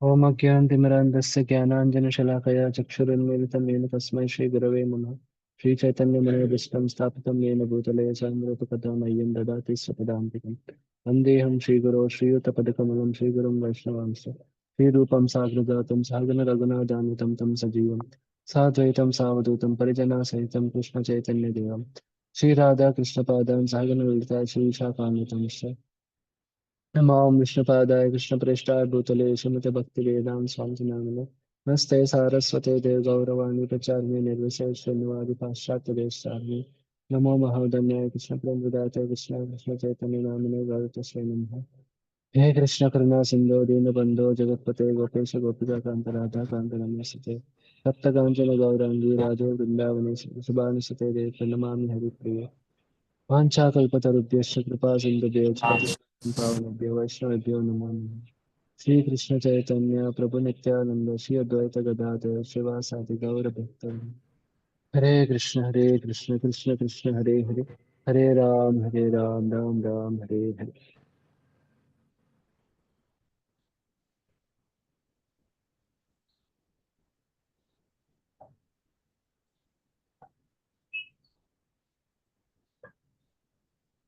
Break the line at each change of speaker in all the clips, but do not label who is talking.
ॐ अज्ञानतिमिरान्धस्य ज्ञानाञ्जनशलाकया चक्षुरुन्मीलितं येन तस्मै श्रीगुरवे नमः। श्रीचैतन्यमनोभीष्टं स्थापितं येन भूतले सान्द्रतपदां मह्यं ददाति स्वपदान्तिकम्। वन्देऽहं श्रीगुरो श्रीयुतपदकमलं श्रीगुरुं वैष्णवांश्च श्रीरूपं साग्रजातं सागररघुनाथान्वितं तं सजीवं साद्वैतं सावधूतं परिजनासहितं कृष्णचैतन्यदेवं श्रीराधाकृष्णपादान् सागरललिता श्रीशाखान्वितंश्च नमो विष्णुपादाय कृष्णप्रेष्ठाय भूतले श्रीमते भक्तिवेदांत स्वामी नामिने नमस्ते सारस्वते देवगौरवाणी प्रचारिणे निर्विशेष शून्यवादी पाश्चात्य देशार्णे नमो महावदन्याय कृष्णप्रेमदाय कृष्ण कृष्ण चैतन्य नामिने गौरतस्मै नमः। हे कृष्ण करुणा सिंधु दीनबंधो जगत्पते गोपेश गोपिका कांत राधा कांत नमस्ते सप्त कांचन गौरांगी राधे वृंदावने सुभानुसुते देव प्रणमामि हरिप्रिय वाञ्छाकल्पतरुभ्यश्च कृपा सिन्धुभ्यश्च पावनेभ्यो वैष्णवेभ्यो नमो नमः। श्री कृष्ण चैतन्य प्रभु नित्यानंद श्री अद्वैत गदाधर श्रीवासादि गौर भक्तवृंद। हरे Krishna Krishna Krishna Hare Hare Hare Ram Ram Ram Hare Hare.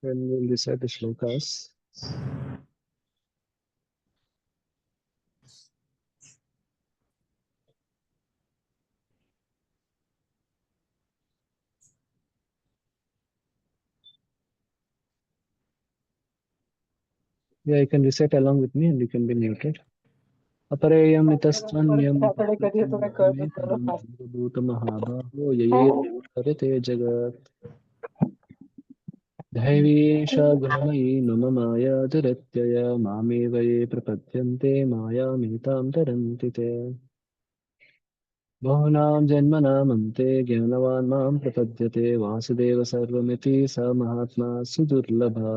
Then we'll recite the shlokas. Yeah, you can recite along with me and you can be muted. अपरेयम् इतस्त्वन्यम् भूतमहाभाहो ययेते जगत् दैवी एषा गुणमयी मम माया दुरत्यया मामेव ये प्रपद्यन्ते मायामेतां तरन्ति ते बहूनां जन्मनामन्ते ज्ञानवान् मां प्रपद्यते वासुदेव सर्वमिति स महात्मा सुदुर्लभः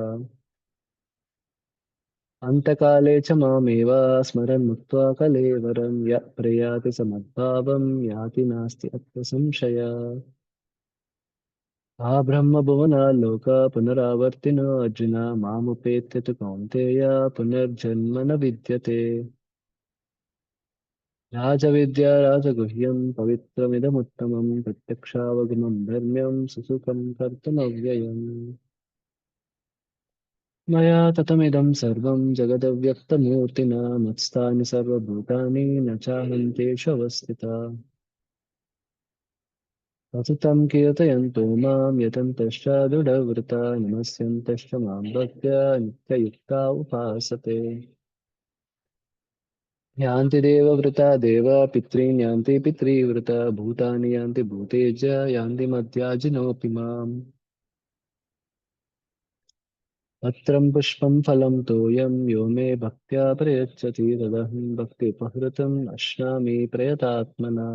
अन्तकाले च मामेव स्मरन् मुक्त्वा कलेवरं य प्रयाति समद्भावं याति नास्ति अत्र संशय आ ब्रह्मभुवनाल्लोक पुनरावर्तिनो अर्जुन मामुपेत्य तु कौन्तेय पुनर्जन्म न विद्यते राजविद्या राजगुह्यं पवित्रमिदमुत्तमं प्रत्यक्षावगमं धर्म्यं सुसुखं कर्तुमव्ययम् मया ततमिदं सर्वं जगदव्यक्तमूर्तिना मत्स्थानि सर्वभूतानि न चाहन्तेषु अवस्थिता सततं कीर्तयन्तो मां यतन्तश्च दृढव्रता नमस्यन्तश्च मां भक्त्या नित्ययुक्ता उपासते यान्ति देवव्रता देव पितॄन् यान्ति पितृव्रता भूतानि यान्ति भूतेज यान्ति मद्याजिनोऽपि माम् पत्रं पुष्पं फलं तोयं यो मे भक्त्या प्रयच्छति तदहं भक्तिपहृतम् अश्नामि प्रयतात्मना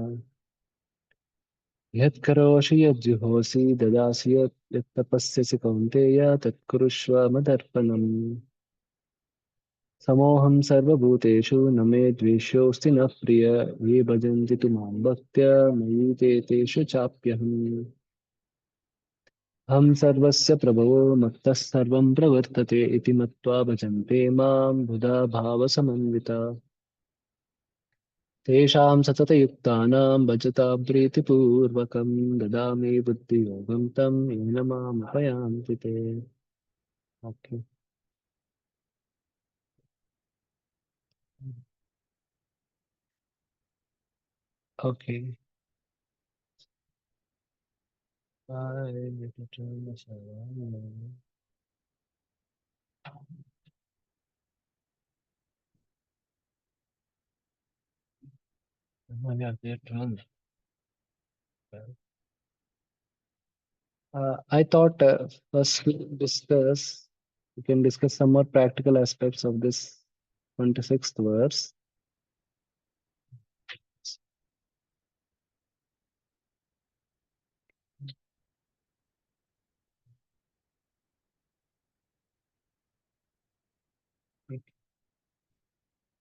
यत्करोषि यज्जुहोषि ददासि यत्तपस्यसि कौन्तेय तत्कुरुष्व मदर्पणम् समोऽहं सर्वभूतेषु न मे द्वेष्योऽस्ति न प्रिय ये भजन्ति तु मां भक्त्या मयि ते तेषु चाप्यहम् अहं सर्वस्य प्रभवो मत्तः सर्वं प्रवर्तते इति मत्वा भजन्ते मां बुधा भावसमन्विता तेषां सततयुक्तानां भजतां प्रीतिपूर्वकं ददामि बुद्धियोगं तं येन मामुपयान्ति ते। Okay. Okay. I thought first we can discuss some more practical aspects of this 26th verse.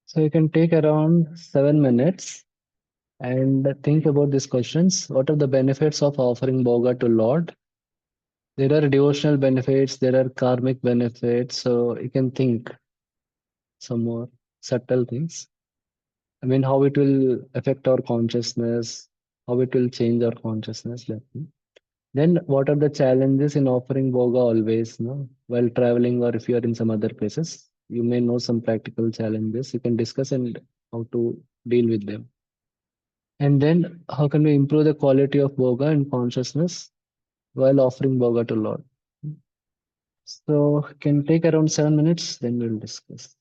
So you can take around 7 minutes and think about these questions. What are the benefits of offering boga to Lord? There are devotional benefits, there are karmic benefits, so you can think some more subtle things. I mean, how it will affect our consciousness, how it will change our consciousness. Then, what are the challenges in offering boga always, no? While traveling or if you are in some other places, you may know some practical challenges. You can discuss and how to deal with them. And then, how can we improve the quality of boga and consciousness while offering boga to Lord? So, can take around 7 minutes, then we'll discuss.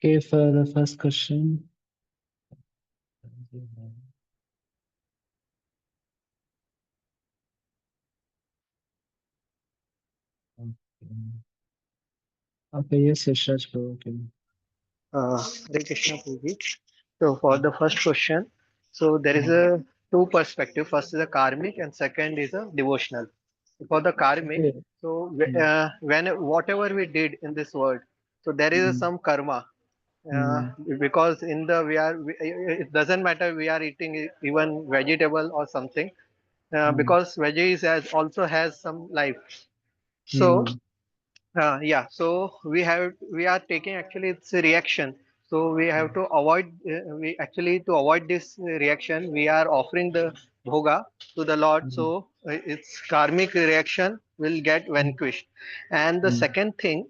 Okay, for the first question. Okay, yes, Yashraj, bro. Okay.
Hare Krishna Prabhuji. So for the first question, so there is a two perspective. First is a karmic and second is a devotional. For the karmic,
Okay.
so
Mm,
when whatever we did in this world, so there is
mm,
some karma. Uh,
mm,
because in the it doesn't matter we are eating even vegetable or something,
mm,
because veggies has also has some life. So
mm.
yeah, so we are taking actually it's a reaction. So we have to avoid we actually to avoid this reaction we are offering the bhoga to the Lord.
Mm,
So its karmic reaction will get
mm,
vanquished. And the
mm,
second thing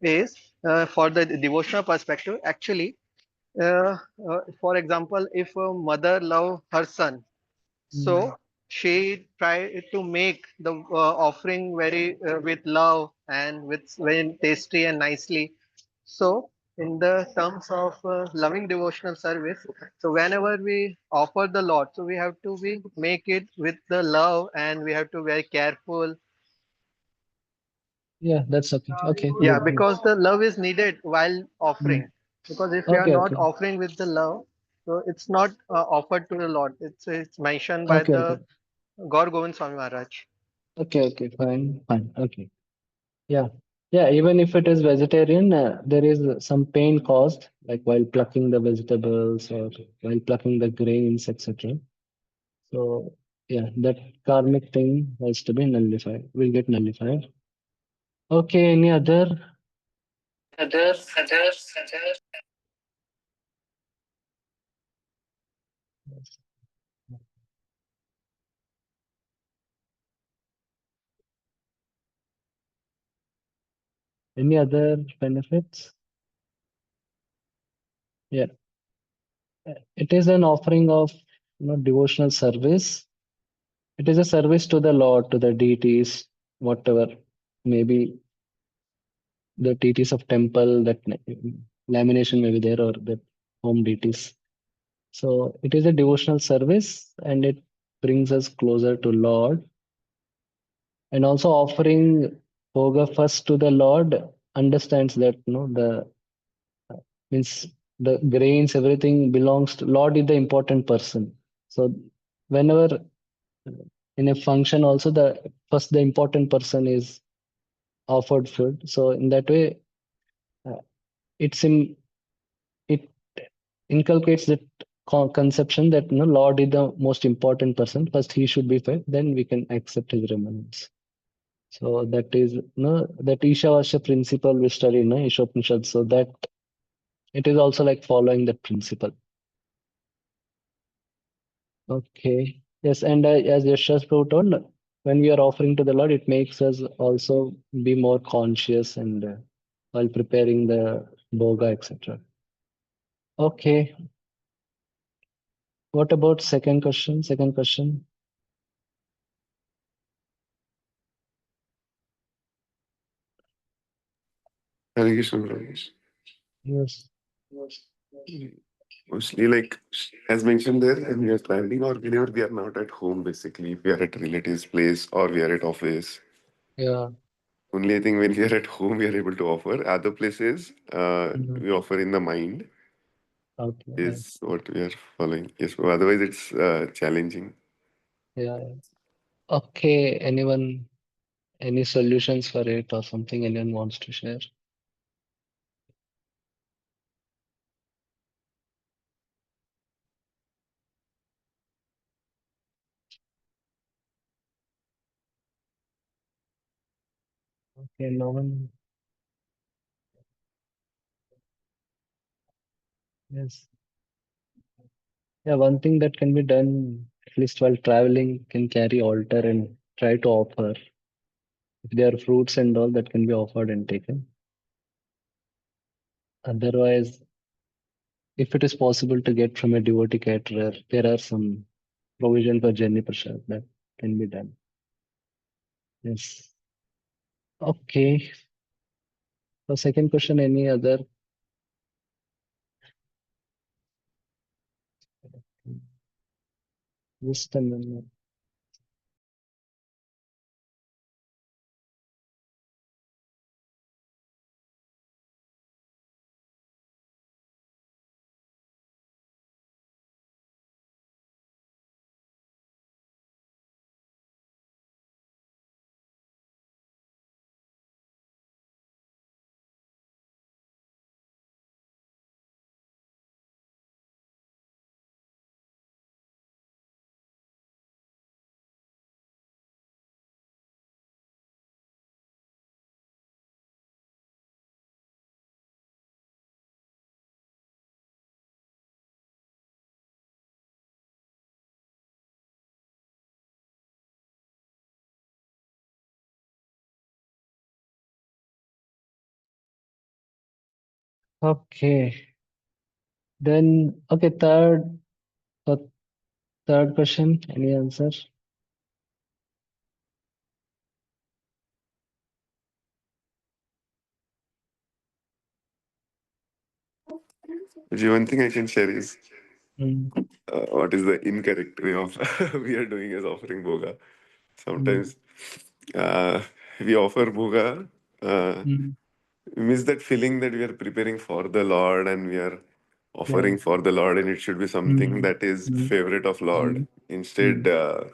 is for the devotional perspective. Actually, for example, if a mother love her son,
mm.
so she tried to make the offering very with love and with very tasty and nicely. So, in the terms of loving devotional service, so whenever we offer the Lord, so we have to be make it with the love and we have to be very careful.
Yeah, that's okay. Okay,
Yeah,
good, good.
because the love is needed while
Mm.
offering. Because if we are
Okay,
not
okay.
offering with the love, so it's not offered to the Lord. It's mentioned by
Okay, okay.
the Gaur Govind Swami Maharaj.
Okay, okay, fine, fine. Okay. Yeah. Yeah, even if it is vegetarian, there is some pain caused, like while plucking the vegetables or while plucking the grains, etc. So, yeah, that karmic thing has to be nullified, will get nullified. Okay, any other? Any other benefits? Yeah, it is an offering of devotional service. It is a service to the Lord, to the deities, whatever, maybe the deities of temple, that lamination may be there, or the home deities. So it is a devotional service, and it brings us closer to Lord. And also offering Bhoga first to the Lord understands that the means the grains, everything belongs to Lord is the important person. So whenever in a function also the important person is offered food. So in that way, uh, it's in it inculcates that conception that Lord is the most important person. First he should be fed, then we can accept his remnants. So that is that Ishavasya principle we study in Ishopanishad. So that it is also like following that principle. Okay. Yes, and as Yashas told, when we are offering to the Lord, it makes us also be more conscious and while preparing the boga, etc. Okay. What about second question? Second question.
Hare Krishna Prabhu.
Yes.
Mostly, like as mentioned there, when we are traveling or whenever we are not at home, basically, if we are at relatives' place or we are at office,
Yeah.
only thing when we are at home we are able to offer. Other places,
Mhm.
we offer in the mind
Okay.
is what we are following. Yes, but otherwise it's challenging.
Yeah. Yeah. Okay. Anyone, any solutions for it or something anyone wants to share? Okay. No one. Yes. Yeah. One thing that can be done, at least while traveling, can carry altar and try to offer. If there are fruits and all that can be offered and taken. Otherwise, if it is possible to get from a devotee caterer, there are some provision for Jenny Prasad that can be done. Yes. Okay. So second question, any other? Just a minute. Okay. Then, okay, uh, third question. Any answer?
One thing I can share is
Mm,
what is the incorrect way of we are doing as offering bhoga.
mm,
Sometimes uh, we offer bhoga,
mm,
we miss that feeling that we are preparing for the Lord and we are
yeah.
offering for the Lord, and it should be something
Mm,
that is
mm,
favorite of Lord.
mm,
Instead,
mm,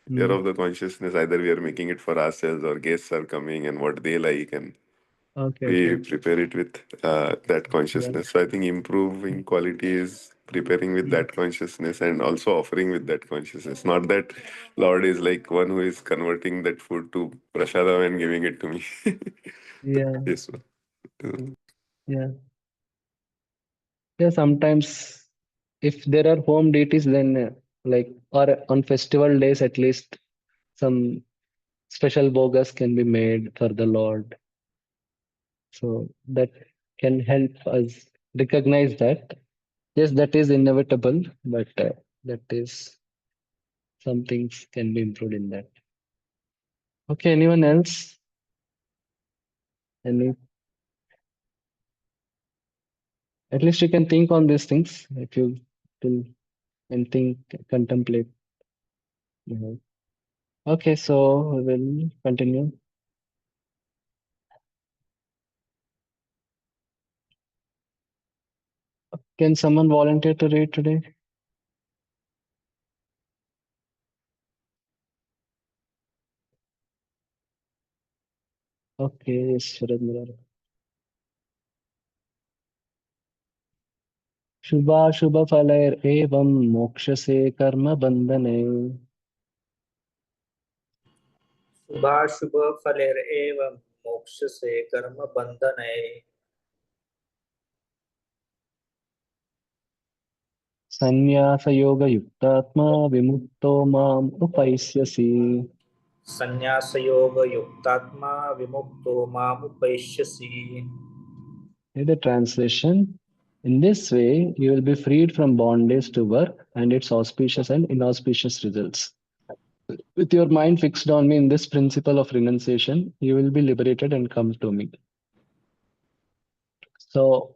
we are
mm.
of the consciousness either we are making it for ourselves or guests are coming and what they like, and
Okay,
we
okay.
prepare it with that
Yeah.
consciousness. So I think improving quality is preparing with
Mm,
that consciousness and also offering with that consciousness. Not that Lord is like one who is converting that food to prasadam and giving it to me.
yeah.
This one.
Yeah. Yeah. Sometimes, if there are home deities, then like, or on festival days, at least some special bogas can be made for the Lord. So that can help us recognize that. Yes, that is inevitable, but that is some things can be improved in that. Okay, anyone else? Any, at least you can think on these things if you will and think, contemplate. Okay, so we will continue. Can someone volunteer to read today? Okay, yes, Sharad Murari. शुभाशुभ फलैरेवं मोक्षसे कर्म बंधने
शुभाशुभ फलैरेव मोक्षसे कर्म बंधने
संन्यास योग युक्तात्मा विमुक्तो माम उपैस्यसि.
संन्यास योग युक्तात्मा विमुक्तो मामुपैष्यसि.
Read the translation. In this way, you will be freed from bondage to work and its auspicious and inauspicious results. With your mind fixed on me in this principle of renunciation, you will be liberated and come to me. So,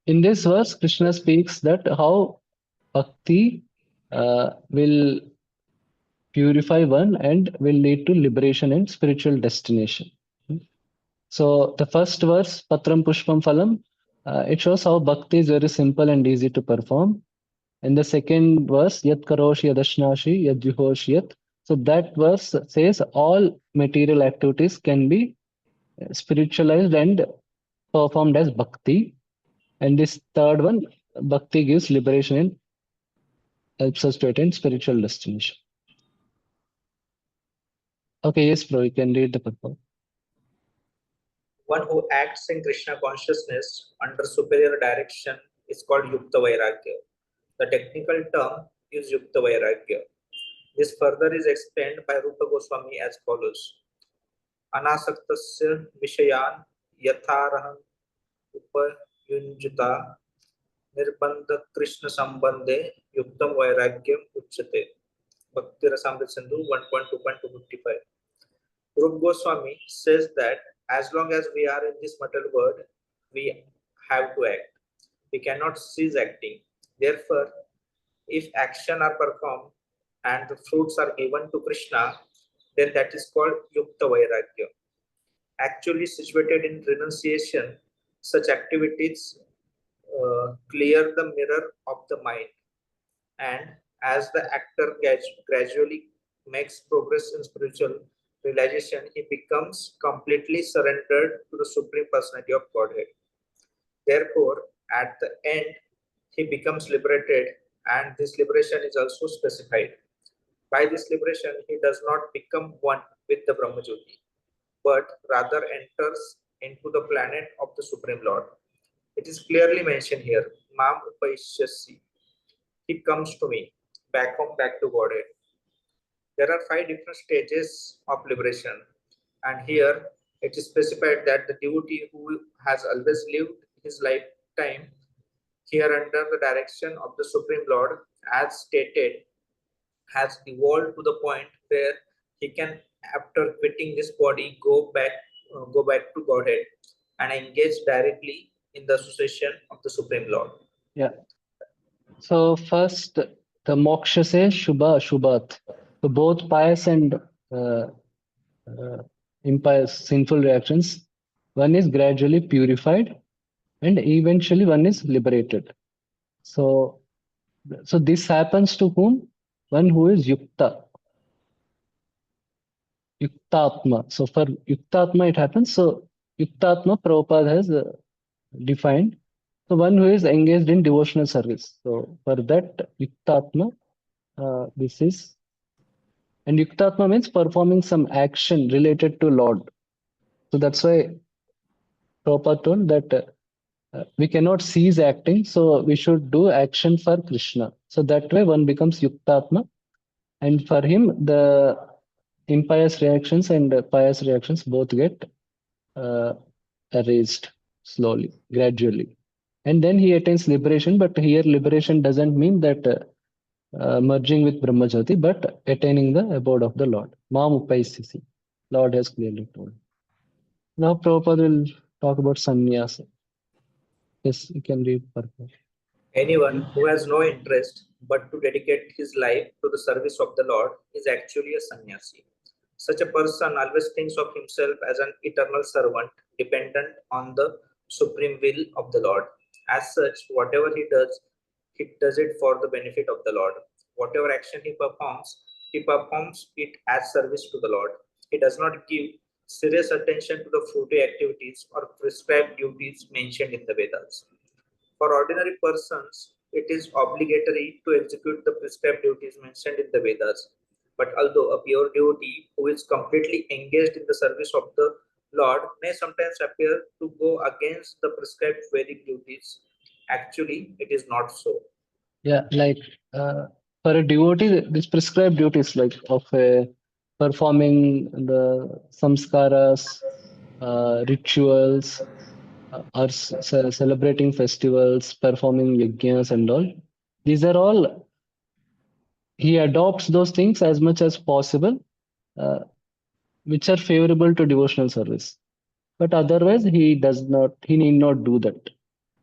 in this verse, Krishna speaks that how bhakti will purify one and will lead to liberation and spiritual destination. So the first verse, Patram Pushpam Phalam, it shows how bhakti is very simple and easy to perform. And the second verse, Yat Karoshi Yadashnashi Yad Juhoshi Yat. So that verse says all material activities can be spiritualized and performed as bhakti. And this third one, bhakti gives liberation and helps us to attain spiritual destination. Okay, yes, bro, you can read the purport.
One who acts in Krishna consciousness under superior direction is called Yukta Vairagya. The technical term is Yukta Vairagya. This further is explained by Rupa Goswami as follows. Anasaktasya Vishayan Yatharaham Upayunjita Nirbandha Krishna Sambandhe Yuktam Vairagyam Uchate. Bhakti Rasamrita Sindhu 1.2.255. Rupa Goswami says that as long as we are in this material world, we have to act. We cannot cease acting. Therefore, if action are performed and the fruits are given to Krishna, then that is called Yukta Vairagya. Actually situated in renunciation, such activities clear the mirror of the mind, and as the actor gradually makes progress in spiritual realization, he becomes completely surrendered to the Supreme Personality of Godhead. Therefore, at the end, he becomes liberated, and this liberation is also specified. By this liberation, he does not become one with the Brahmajyoti, but rather enters into the planet of the Supreme Lord. It is clearly mentioned here, Mam Upaishyasi. He comes to me, back home, back to Godhead. There are 5 different stages of liberation, and here it is specified that the devotee who has always lived his lifetime here under the direction of the Supreme Lord, as stated, has evolved to the point where he can, after quitting this body, go back to Godhead and engage directly in the association of the Supreme Lord.
Yeah. So first, the moksha says Shubha, Shubhat. So both pious and impious, sinful reactions, one is gradually purified and eventually one is liberated. So, so this happens to whom? One who is yukta, yuktatma. So for yuktatma it happens. So yuktatma Prabhupada has defined. So one who is engaged in devotional service. So for that yuktatma, this is, and yuktatma means performing some action related to Lord. So that's why Prabhupada told that we cannot cease acting, so we should do action for Krishna. So that way one becomes yuktatma, and for him the impious reactions and pious reactions both get uh, erased slowly, gradually. And then he attains liberation, but here liberation doesn't mean that merging with Brahmajyoti, but attaining the abode of the Lord. Mam upaisisi. Lord has clearly told. Now Prabhupada will talk about sannyasa. Yes, you can read purpose.
Anyone who has no interest but to dedicate his life to the service of the Lord is actually a sannyasi. Such a person always thinks of himself as an eternal servant dependent on the supreme will of the Lord. As such, whatever he does it for the benefit of the Lord. Whatever action he performs it as service to the Lord. He does not give serious attention to the fruity activities or prescribed duties mentioned in the Vedas. For ordinary persons, it is obligatory to execute the prescribed duties mentioned in the Vedas. But although a pure devotee who is completely engaged in the service of the Lord may sometimes appear to go against the prescribed Vedic duties, actually it is not so.
Yeah, like for a devotee, this prescribed duties like of performing the samskaras, rituals, or celebrating festivals, performing yajnas and all. These are all, he adopts those things as much as possible, uh, which are favorable to devotional service. But otherwise, he does not, he need not do that.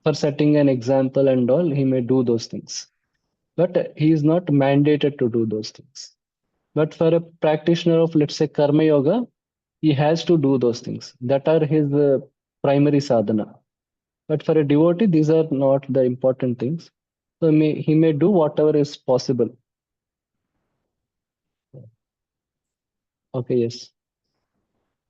For setting an example and all, he may do those things. But he is not mandated to do those things. But for a practitioner of, let's say, karma yoga, he has to do those things. That are his primary sadhana. But for a devotee, these are not the important things. So he may do whatever is possible. Okay, yes.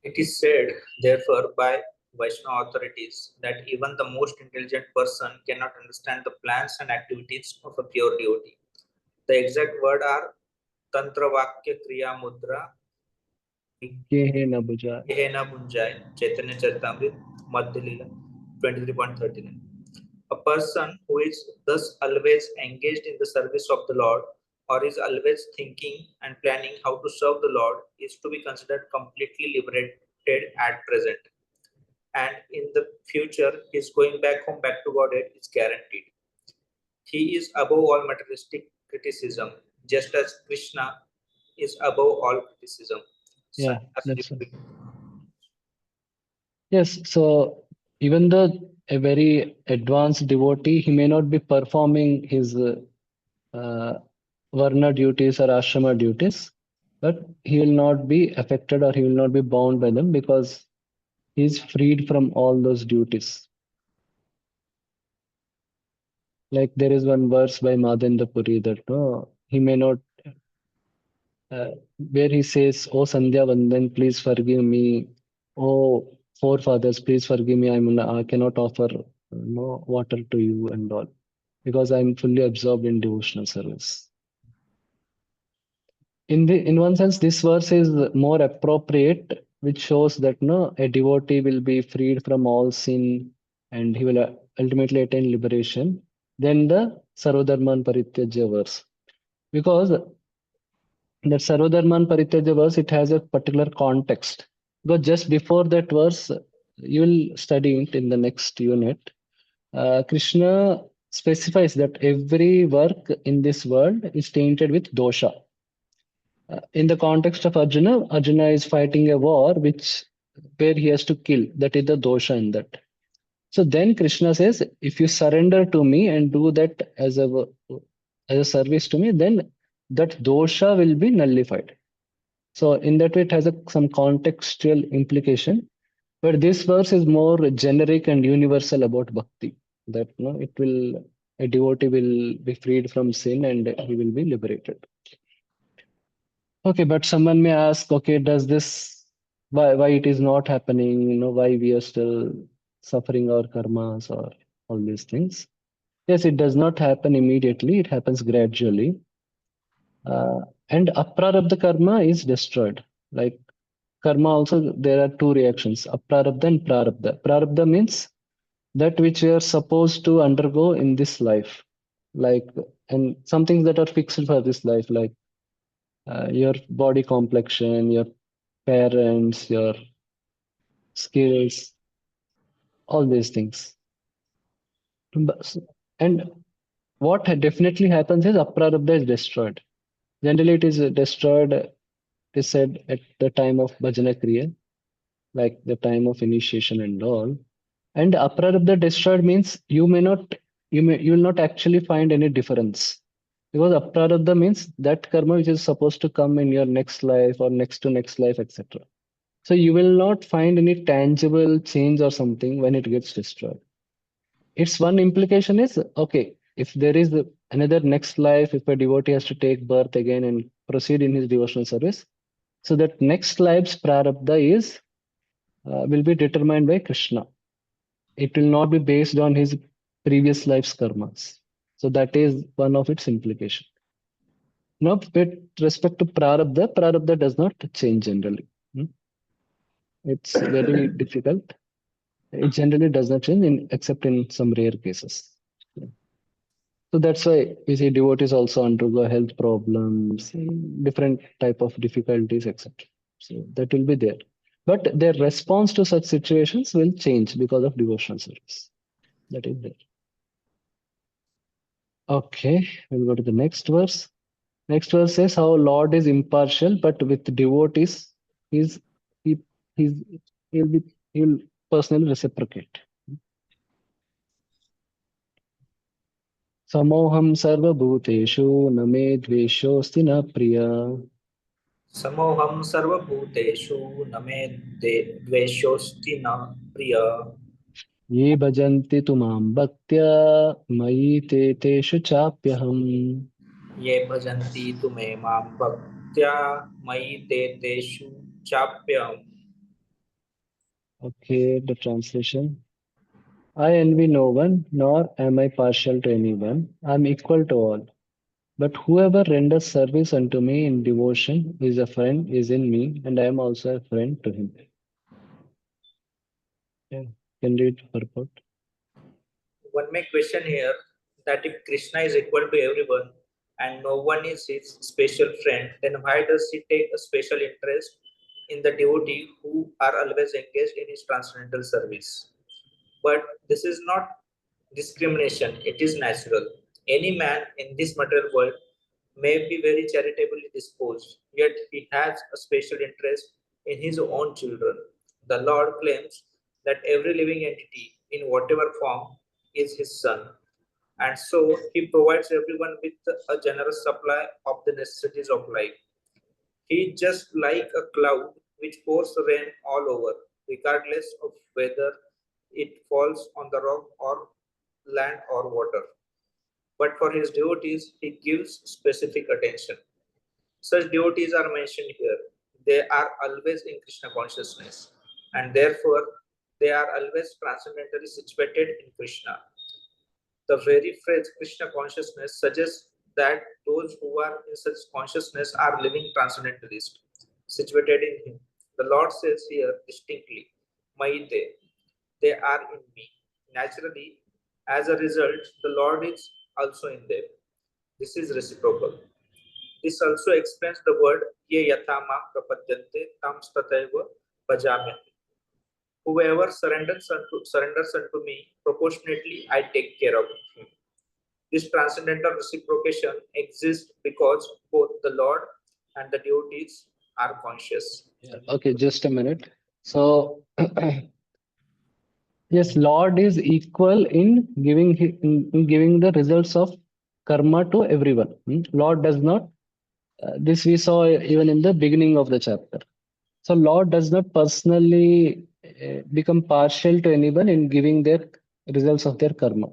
It is said, therefore, by Vaishnava authorities that even the most intelligent person cannot understand the plans and activities of a pure devotee. The exact word are Tantra Vakya Kriya Mudra
Kehe na bujai.
Hena Bunjai, Chaitanya Charitamrita, Madhya Lila 23.39. A person who is thus always engaged in the service of the Lord or is always thinking and planning how to serve the Lord is to be considered completely liberated at present. And in the future, his going back home, back to Godhead is guaranteed. He is above all materialistic criticism, just as Krishna is above all criticism.
Yeah, that's right. Yes, so even though a very advanced devotee, he may not be performing his varna duties or ashrama duties, but he will not be affected or he will not be bound by them because he is freed from all those duties. Like there is one verse by Madhendra Puri that he may not, where he says, "Oh Sandhya Vandan, please forgive me. Oh forefathers, please forgive me. I cannot offer water to you and all because I'm fully absorbed in devotional service." In one sense, this verse is more appropriate, which shows that a devotee will be freed from all sin and he will ultimately attain liberation than the Sarvodharman Parityajya verse. Because that Sarvodharman Parityajya verse, it has a particular context. Because just before that verse, you will study it in the next unit. Krishna specifies that every work in this world is tainted with dosha. In the context of Arjuna, Arjuna is fighting a war where he has to kill. That is the dosha in that. So then Krishna says, if you surrender to me and do that as a service to me, then that dosha will be nullified. So in that way, it has some contextual implication. But this verse is more generic and universal about bhakti. That a devotee will be freed from sin and he will be liberated. Okay, but someone may ask, okay, why it is not happening? Why we are still suffering our karmas or all these things? Yes, it does not happen immediately. It happens gradually. And aprarabdha karma is destroyed. Like karma also, there are two reactions, aprarabdha and prarabdha. Prarabdha means that which we are supposed to undergo in this life. And some things that are fixed for this life, like your body complexion, your parents, your skills, all these things. And what definitely happens is aprarabdha is destroyed. Generally, it is destroyed, it is said, at the time of bhajana kriya, like the time of initiation and all. And aprarabdha destroyed means you will not actually find any difference. Because aprarabdha means that karma which is supposed to come in your next life or next to next life, etc. So you will not find any tangible change or something when it gets destroyed. Its one implication is, okay, if there is another next life, if a devotee has to take birth again and proceed in his devotional service, so that next life's prarabdha will be determined by Krishna. It will not be based on his previous life's karmas. So that is one of its implication. Now, with respect to prarabdha, prarabdha does not change generally. It's very difficult. It generally does not change except in some rare cases. So that's why we see devotees also undergo health problems, different type of difficulties, etc. So that will be there. But their response to such situations will change because of devotional service. That is there. Okay, we'll go to the next verse. Next verse says how Lord is impartial, but with devotees, he's he he's he'll personally reciprocate. Samoham sarvabhuteshu na me dveshosti na priya.
Samoham sarvabhuteshu na me dveshosti na priya.
Ye bhajanti tumam bhaktya mayi te teshu chapyaham.
ये भजन्ति tu me मां भक्त्या मयि ते तेषु चाप्यहम्.
Okay, the translation. I envy no one, nor am I partial to anyone. I am equal to all. But whoever renders service unto me in devotion is a friend, is in me, and I am also a friend to him. Yeah. Can read purport.
One may question here that if Krishna is equal to everyone and no one is his special friend, then why does he take a special interest in the devotee who are always engaged in his transcendental service? But this is not discrimination, it is natural. Any man in this material world may be very charitably disposed, yet he has a special interest in his own children. The Lord claims that every living entity, in whatever form, is his son. And so he provides everyone with a generous supply of the necessities of life. He is just like a cloud which pours rain all over, regardless of whether it falls on the rock or land or water. But for his devotees, he gives specific attention. Such devotees are mentioned here. They are always in Krishna consciousness, and therefore they are always transcendently situated in Krishna. The very phrase Krishna consciousness suggests that those who are in such consciousness are living transcendentalists, situated in Him. The Lord says here distinctly, Maite, they are in me. Naturally, as a result, the Lord is also in them. This is reciprocal. This also explains the word ye yatha mam prapadyante tam stataiva bhajamyami. Whoever surrenders unto me, proportionately I take care of him. This transcendental reciprocation exists because both the Lord and the devotees are conscious.
Okay, just a minute. So, yes, Lord is equal in in giving the results of karma to everyone. Lord does not. This we saw even in the beginning of the chapter. So, Lord does not personally become partial to anyone in giving their results of their karma.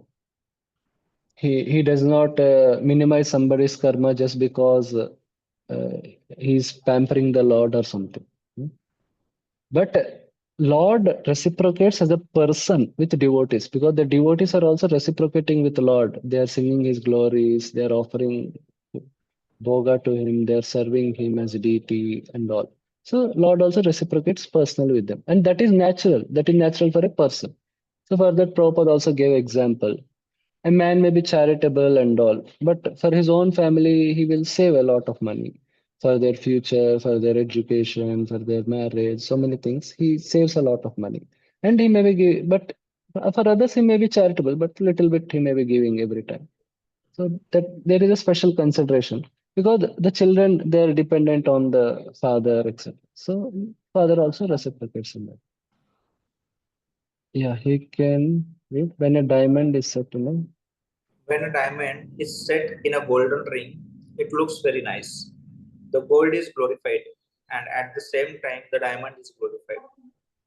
He does not minimize somebody's karma just because he's pampering the Lord or something. But Lord reciprocates as a person with devotees because the devotees are also reciprocating with the Lord. They are singing his glories, they are offering boga to him, they are serving him as a deity and all. So Lord also reciprocates personally with them. And that is natural. That is natural for a person. So for that, Prabhupada also gave example. A man may be charitable and all, but for his own family, he will save a lot of money for their future, for their education, for their marriage, so many things. He saves a lot of money. And he may be but for others, he may be charitable, but little bit he may be giving every time. So that there is a special consideration because the children, they're dependent on the father, etc. So father also reciprocates in that. Yeah, he can, when a diamond is set,
When a diamond is set in a golden ring, it looks very nice. The gold is glorified, and at the same time, the diamond is glorified.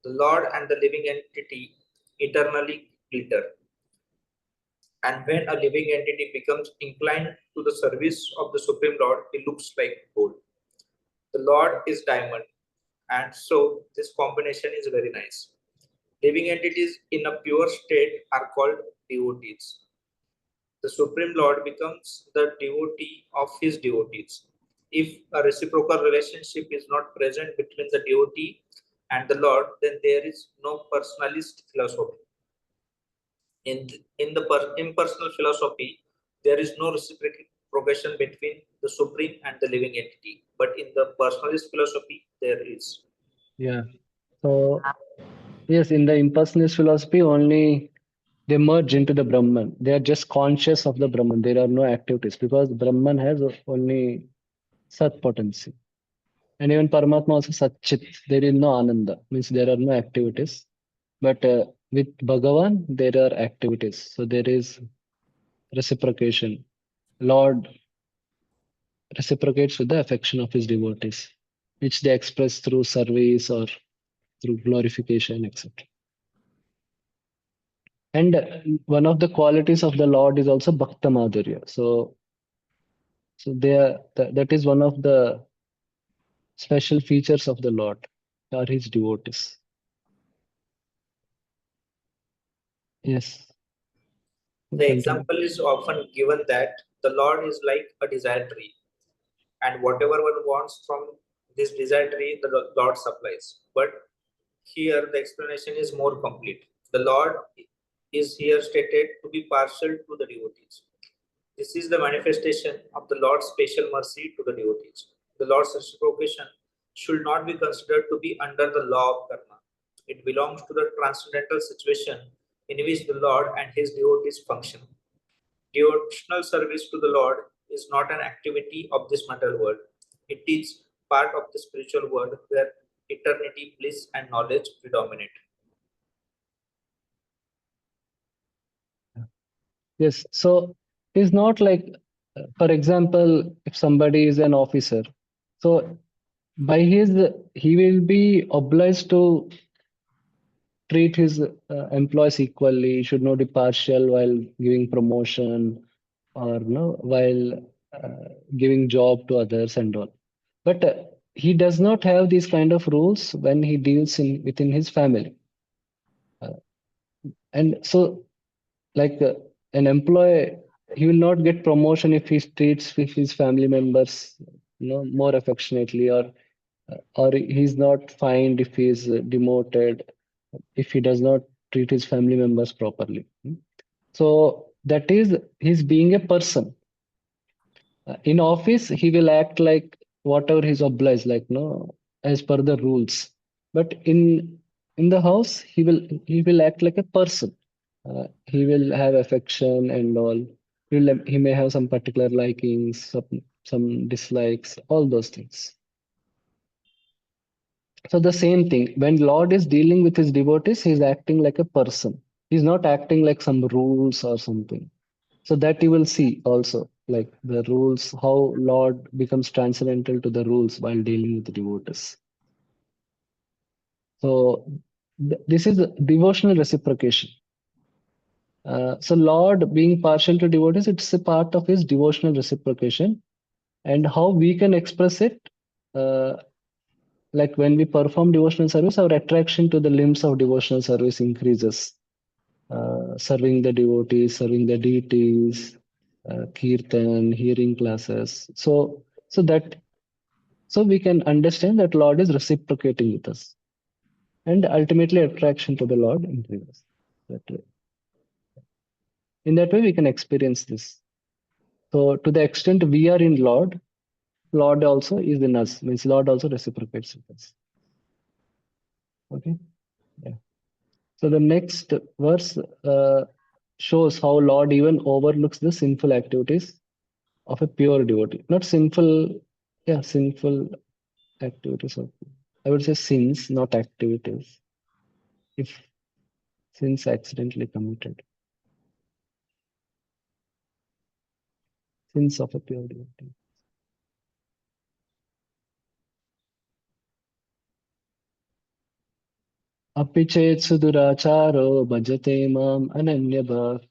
The Lord and the living entity eternally glitter. And when a living entity becomes inclined to the service of the Supreme Lord, he looks like gold. The Lord is diamond, and so this combination is very nice. Living entities in a pure state are called devotees. The Supreme Lord becomes the devotee of his devotees. If a reciprocal relationship is not present between the devotee and the Lord, then there is no personalist philosophy. In the impersonal philosophy, there is no reciprocation between the Supreme and the living entity. But in the personalist philosophy, there is.
yeah. So yes, in the impersonalist philosophy, only they merge into the Brahman. They are just conscious of the Brahman. There are no activities because Brahman has only Sat potency. And even Paramatma also Sat Chit. There is no Ananda, means there are no activities. But with Bhagavan, there are activities. So there is reciprocation. Lord reciprocates with the affection of his devotees, which they express through service or through glorification, etc. And one of the qualities of the Lord is also Bhakta Madhurya. So that is one of the special features of the Lord, are his devotees. Yes.
The
Continue.
example is often given that the Lord is like a desire tree, and whatever one wants from this desire tree, the Lord supplies. But here the explanation is more complete. The Lord is here stated to be partial to the devotees. This is the manifestation of the Lord's special mercy to the devotees. The Lord's reciprocation should not be considered to be under the law of karma. It belongs to the transcendental situation in which the Lord and his devotees function. Devotional service to the Lord is not an activity of this material world. It is part of the spiritual world where eternity, bliss, and knowledge predominate.
Yes. So it's not like, for example, if somebody is an officer, so by his, he will be obliged to treat his employees equally. He should not be partial while giving promotion or no while giving job to others and all. But he does not have these kind of rules when he deals in within his family. And so, like an employee, he will not get promotion if he treats with his family members, more affectionately, or he's not fined if he is demoted, if he does not treat his family members properly. So that is he's being a person. In office, he will act like whatever he's obliged, like no, as per the rules. But in the house, he will act like a person. He will have affection and all. He may have some particular likings, some dislikes, all those things. So the same thing, when Lord is dealing with his devotees, he's acting like a person. He's not acting like some rules or something. So that you will see also, like the rules, how Lord becomes transcendental to the rules while dealing with the devotees. So this is devotional reciprocation. So Lord being partial to devotees, it's a part of his devotional reciprocation. And how we can express it, uh, like when we perform devotional service, our attraction to the limbs of devotional service increases. Serving the devotees, serving the deities, kirtan, hearing classes. So we can understand that Lord is reciprocating with us, and ultimately attraction to the Lord increases. That way. In that way, we can experience this. So to the extent we are in Lord, Lord also is in us. Means Lord also reciprocates with us. Okay. Yeah. So the next verse shows how Lord even overlooks the sinful activities of a pure devotee. Not sinful, yeah, sinful activities of, I would say sins, not activities. If sins accidentally committed, sins of a pure devotee. Api chet suduracharo bhajate mam ananyabhak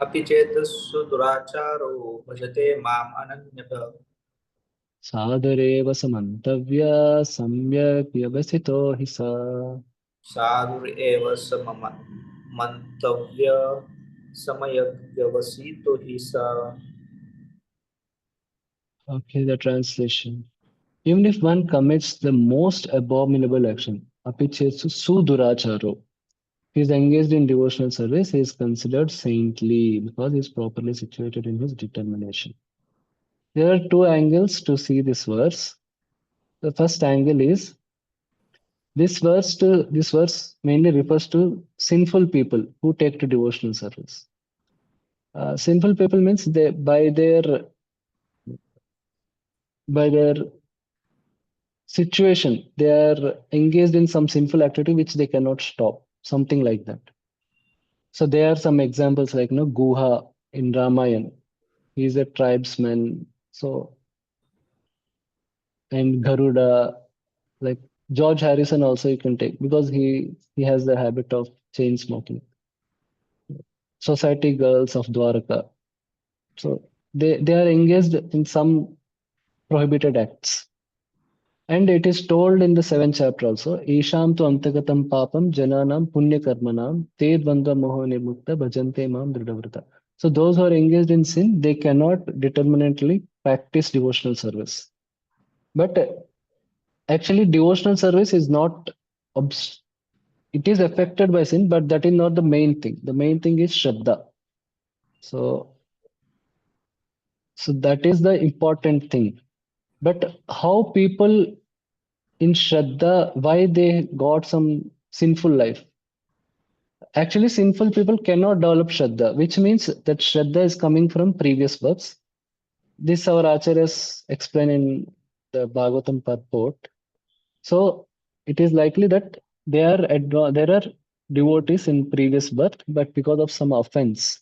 अपि चेत् सुदुराचारो भजते माम् अनन्यः
सादरेव samantavya samyak vyavasito hi sa.
साधुरेव स मम मन्तव्य समयव्यवसितो हि स.
Okay, the translation. Even if one commits the most abominable action, api chet suduracharo, he is engaged in devotional service, he is considered saintly because he is properly situated in his determination. There are two angles to see this verse. The first angle is this verse mainly refers to sinful people who take to devotional service. Sinful people means they by their situation they are engaged in some sinful activity which they cannot stop, something like that. So there are some examples like Guha in Ramayana. He is a tribesman. So and Garuda, like George Harrison also you can take because he has the habit of chain smoking. Society girls of Dwarka. So they are engaged in some prohibited acts. And it is told in the seventh chapter also, Isham tu antagatam papam jananam punya karmanam te dvandva moho nirmukta bhajante mam dridhavrata. So those who are engaged in sin, they cannot determinately practice devotional service. But actually, devotional service is not, it is affected by sin, but that is not the main thing. The main thing is Shraddha. So that is the important thing. But how people in Shraddha, why they got some sinful life? Actually, sinful people cannot develop Shraddha, which means that Shraddha is coming from previous births. This our acharyas explain in the Bhagavatam purport. So it is likely that there are devotees in previous birth, but because of some offense,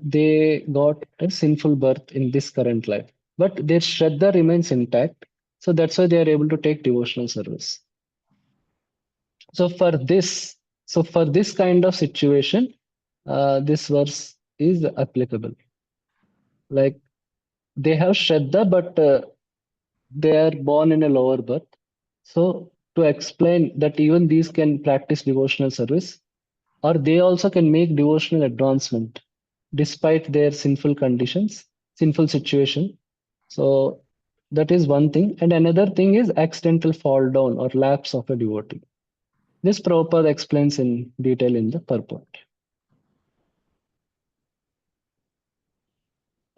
they got a sinful birth in this current life, but their Shraddha remains intact. So that's why they are able to take devotional service. So for this kind of situation, this verse is applicable. Like they have Shraddha, but they are born in a lower birth. So to explain that even these can practice devotional service, or they also can make devotional advancement despite their sinful conditions, sinful situation. So that is one thing. And another thing is accidental fall down or lapse of a devotee. This Prabhupada explains in detail in the purport.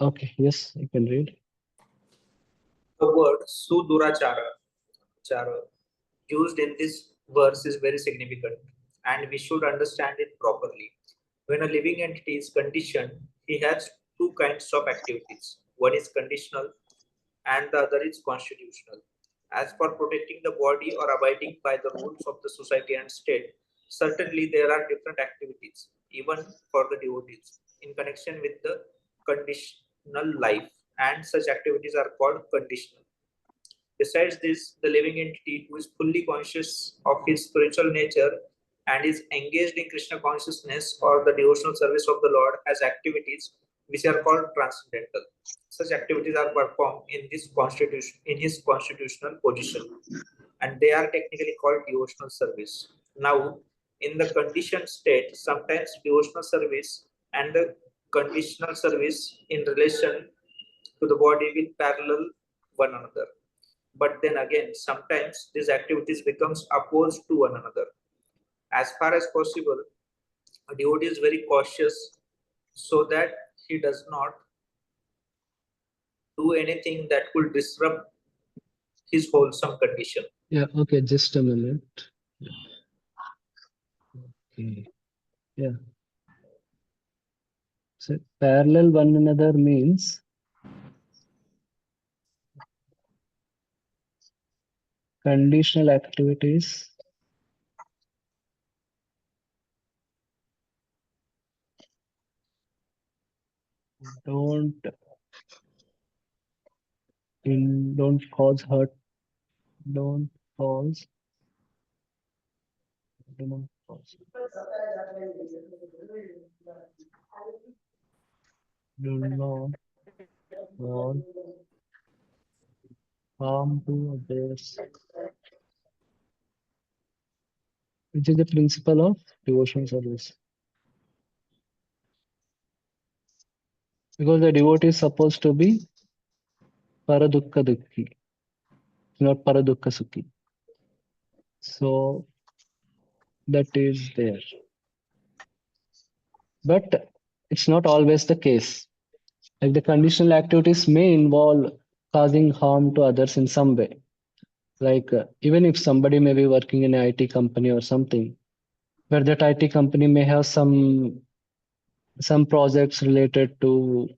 Okay, yes, you can read.
The word sudurachara chara, used in this verse is very significant, and we should understand it properly. When a living entity is conditioned, he has two kinds of activities. One is conditional and the other is constitutional. As for protecting the body or abiding by the rules of the society and state, certainly there are different activities, even for the devotees, in connection with the conditional life, and such activities are called conditional. Besides this, the living entity who is fully conscious of his spiritual nature and is engaged in Krishna consciousness or the devotional service of the Lord has activities which are called transcendental. Such activities are performed in his constitutional position, and they are technically called devotional service. Now, in the conditioned state, sometimes devotional service and the conditional service in relation to the body will parallel one another, but then again sometimes these activities becomes opposed to one another. As far as possible, a devotee is very cautious so that he does not do anything that could disrupt his wholesome condition.
Yeah, okay, just a minute. Okay, yeah. So parallel one another means conditional activities don't don't cause hurt, don't cause, don't cause, do not cause harm to others, which is the principle of devotional service. Because the devotee is supposed to be paradukka dukhi, not paradukka sukhi. So that is there. But it's not always the case. Like the conditional activities may involve causing harm to others in some way. Like even if somebody may be working in an IT company or something, where that IT company may have some projects related to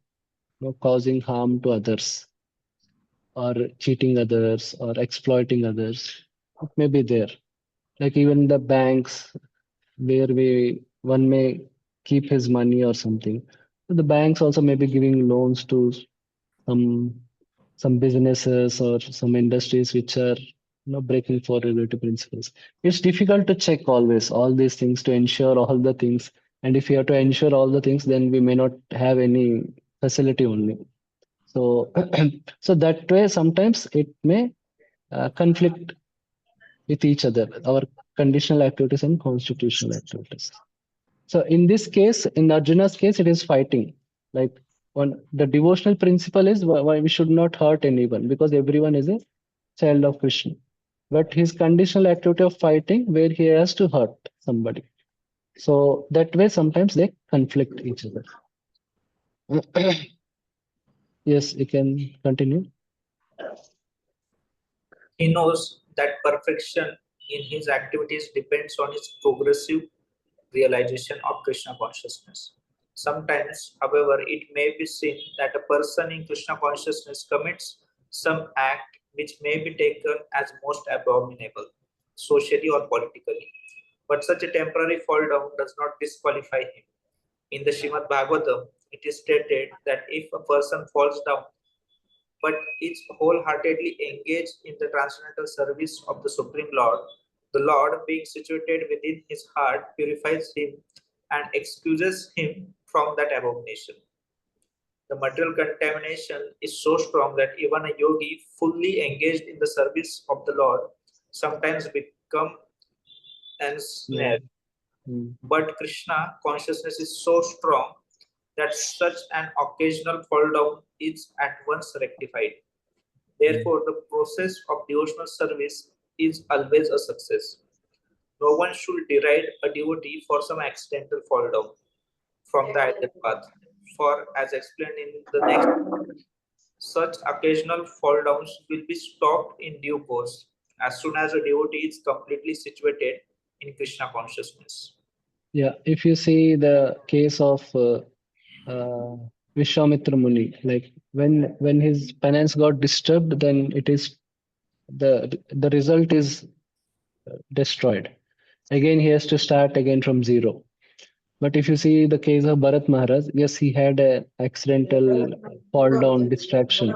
causing harm to others or cheating others or exploiting others, it may be there. Like even the banks where one may keep his money or something. The banks also may be giving loans to some some businesses or some industries which are breaking for regulatory principles. It's difficult to check always all these things to ensure all the things. And if you have to ensure all the things, then we may not have any facility only. So, so that way sometimes it may conflict with each other, our conditional activities and constitutional activities. So in this case, in Arjuna's case, it is fighting. Like the devotional principle is why we should not hurt anyone because everyone is a child of Krishna. But his conditional activity of fighting, where he has to hurt somebody. So that way, sometimes they conflict each other. Yes, you can continue.
He knows that perfection in his activities depends on his progressive realization of Krishna consciousness. Sometimes, however, it may be seen that a person in Krishna consciousness commits some act which may be taken as most abominable, socially or politically. But such a temporary fall down does not disqualify him. In the Srimad Bhagavatam, it is stated that if a person falls down but is wholeheartedly engaged in the transcendental service of the Supreme Lord, the Lord, being situated within his heart, purifies him and excuses him from that abomination. The material contamination is so strong that even a yogi fully engaged in the service of the Lord sometimes become ensnared. But Krishna consciousness is so strong that such an occasional fall down is at once rectified. Therefore, the process of devotional service is always a success. No one should deride a devotee for some accidental fall down from the ideal path. For, as explained in the next, such occasional fall downs will be stopped in due course as soon as a devotee is completely situated in Krishna consciousness.
Yeah, if you see the case of Vishwamitra Muni, like when his penance got disturbed, then it is the result is destroyed. Again, he has to start again from zero. But if you see the case of Bharat Maharaj, yes, he had a accidental fall down distraction,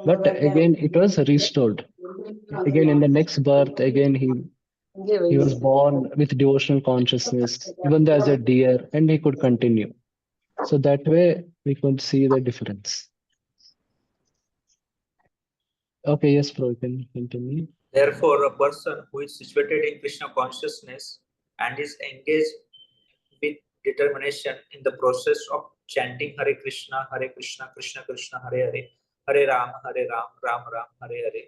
but again it was restored. Again in the next birth, again he was born with devotional consciousness, even though as a deer, and he could continue. So that way we could see the difference. Okay, yes, bro, you can continue.
Therefore, a person who is situated in Krishna consciousness and is engaged with determination in the process of chanting Hare Krishna, Krishna Krishna, Hare Hare, Hare Ram, Ram Ram, Hare Hare,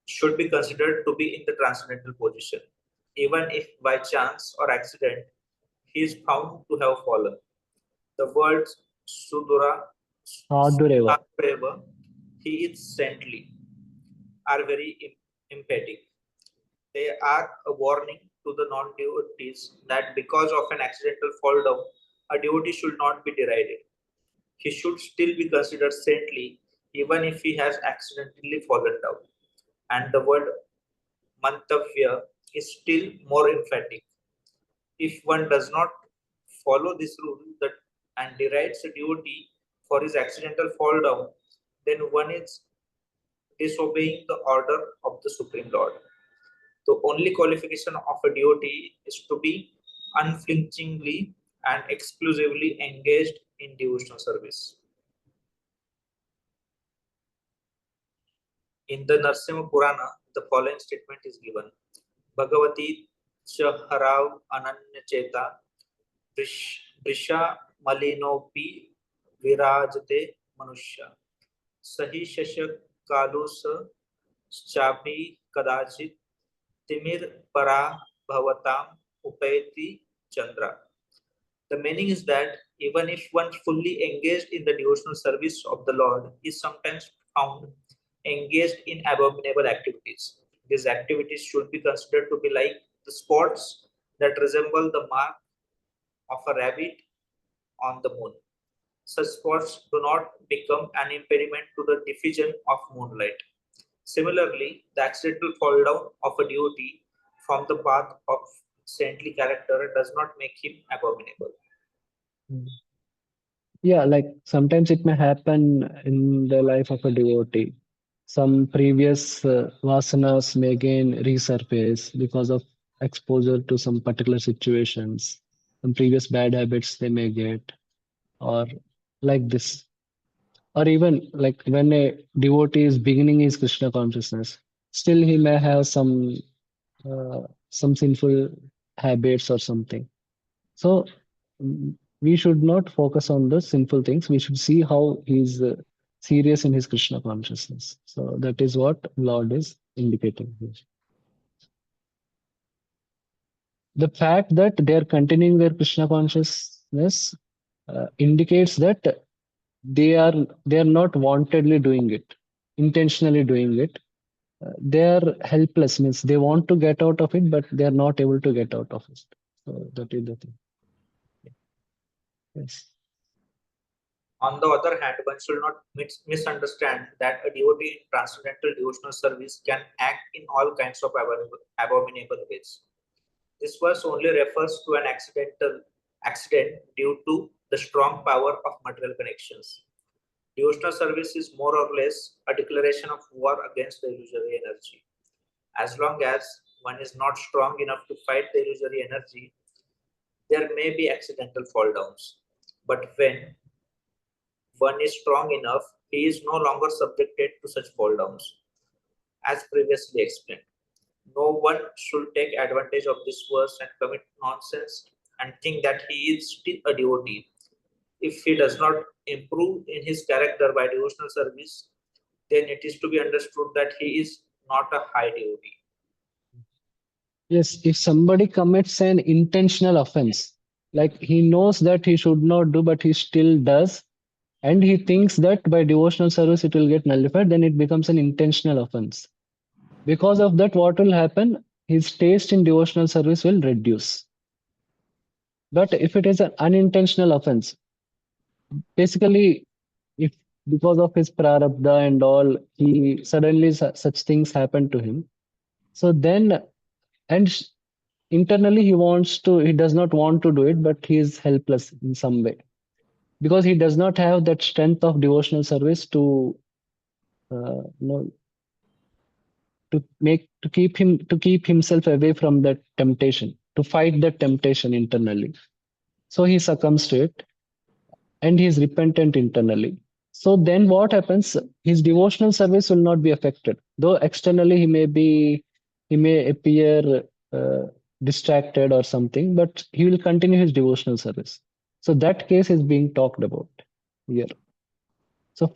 should be considered to be in the transcendental position, even if by chance or accident he is found to have fallen. The words Sudura,
Sadhureva.
Sadhureva, he is saintly, are very emphatic. They are a warning to the non-devotees that because of an accidental fall down, a devotee should not be derided. He should still be considered saintly even if he has accidentally fallen down. And the word mantavya is still more emphatic. If one does not follow this rule that and derides a devotee for his accidental fall down, then one is disobeying the order of the Supreme Lord. The only qualification of a devotee is to be unflinchingly and exclusively engaged in devotional service. In the Narsimha Purana, the following statement is given: Bhagavati Chaharav Ananya Cheta Drisha Malinopi Virajate Manushya Sahi Shashak Kalusa Chapi Kadachit Timir Para Bhavatam Upayati Chandra. The meaning is that even if one fully engaged in the devotional service of the Lord is sometimes found engaged in abominable activities, these activities should be considered to be like the spots that resemble the mark of a rabbit on the moon. Such spots do not become an impediment to the diffusion of moonlight. Similarly, the accidental fall down of a devotee from the path of saintly character does not make him abominable.
Yeah, like sometimes it may happen in the life of a devotee. Some previous vasanas may again resurface because of exposure to some particular situations. Some previous bad habits they may get, or like this. Or even like when a devotee is beginning his Krishna consciousness, still he may have some sinful habits or something. So we should not focus on the sinful things. We should see how he's serious in his Krishna consciousness. So that is what Lord is indicating here. The fact that they are continuing their Krishna consciousness indicates that they are not wantedly doing it, intentionally doing it. They are helpless, means they want to get out of it, but they are not able to get out of it. So that is the thing. Yes.
On the other hand, one should not misunderstand that a devotee in transcendental devotional service can act in all kinds of abominable ways. This verse only refers to an accident due to the strong power of material connections. Devotional service is more or less a declaration of war against the illusory energy. As long as one is not strong enough to fight the illusory energy, there may be accidental fall downs. But when one is strong enough, he is no longer subjected to such fall downs. As previously explained, no one should take advantage of this verse and commit nonsense and think that he is still a devotee. If he does not improve in his character by devotional service, then it is to be understood that he is not a high devotee.
Yes, if somebody commits an intentional offense, like he knows that he should not do, but he still does, and he thinks that by devotional service it will get nullified, then it becomes an intentional offense. Because of that, what will happen? His taste in devotional service will reduce. But if it is an unintentional offense, basically, if because of his prarabdha and all, he suddenly such things happen to him. So then, and internally he does not want to do it, but he is helpless in some way because he does not have that strength of devotional service to to keep himself away from that temptation, to fight that temptation internally. So he succumbs to it and he is repentant internally. So then what happens? His devotional service will not be affected. Though externally he may appear distracted or something, but he will continue his devotional service. So that case is being talked about here. So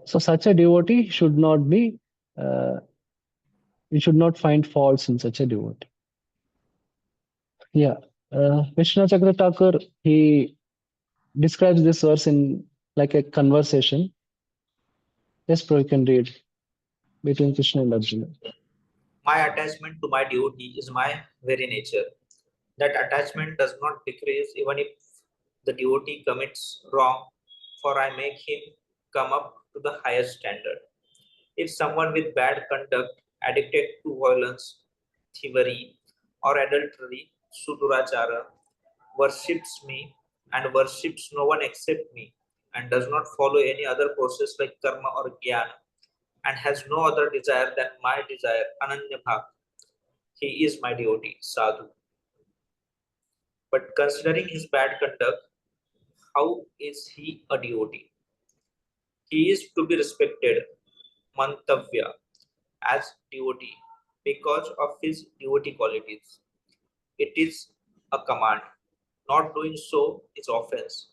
such a devotee should not be we should not find faults in such a devotee. Yeah. Vishnu Chakra Thakur, he describes this verse in like a conversation. Yes, bro, you can read between Krishna and Arjuna.
My attachment to my devotee is my very nature. That attachment does not decrease even if the devotee commits wrong, for I make him come up to the highest standard. If someone with bad conduct, addicted to violence, thievery, or adultery, sudurachara, worships me and worships no one except me, and does not follow any other process like karma or jnana, and has no other desire than my desire, ananya bhak, he is my devotee, sadhu. But considering his bad conduct, how is he a devotee? He is to be respected, mantavya, as devotee because of his devotee qualities. It is a command. Not doing so is offense.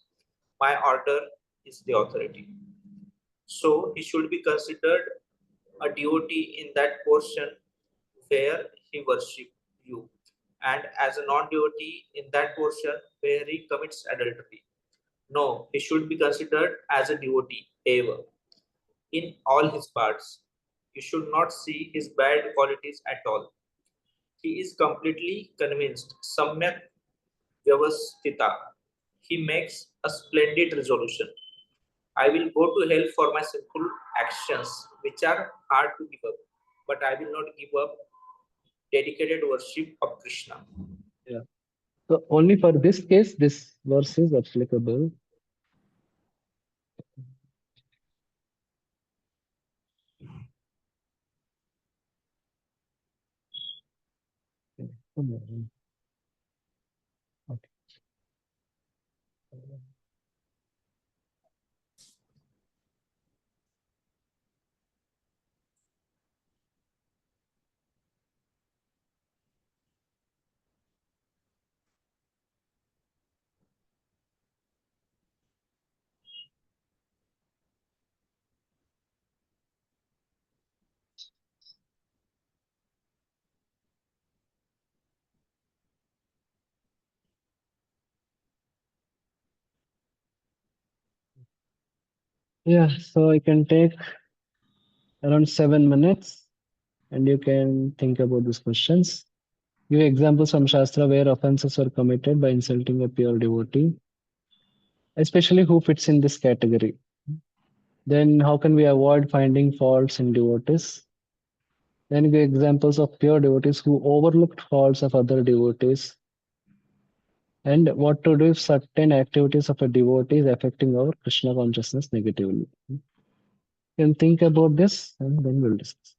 My order is the authority. So he should be considered a devotee in that portion where he worships you, and as a non-devotee in that portion where he commits adultery. No, he should be considered as a devotee ever in all his parts. You should not see his bad qualities at all. He is completely convinced. Samyak Vyavastita. He makes a splendid resolution. I will go to hell for my sinful actions, which are hard to give up, but I will not give up dedicated worship of Krishna.
Yeah. So only for this case, this verse is applicable. Okay. Yeah, so I can take around 7 minutes and you can think about these questions. Give examples from Shastra where offenses were committed by insulting a pure devotee, especially who fits in this category. Then how can we avoid finding faults in devotees? Then give examples of pure devotees who overlooked faults of other devotees. And what to do if certain activities of a devotee is affecting our Krishna consciousness negatively. You can think about this and then we'll discuss.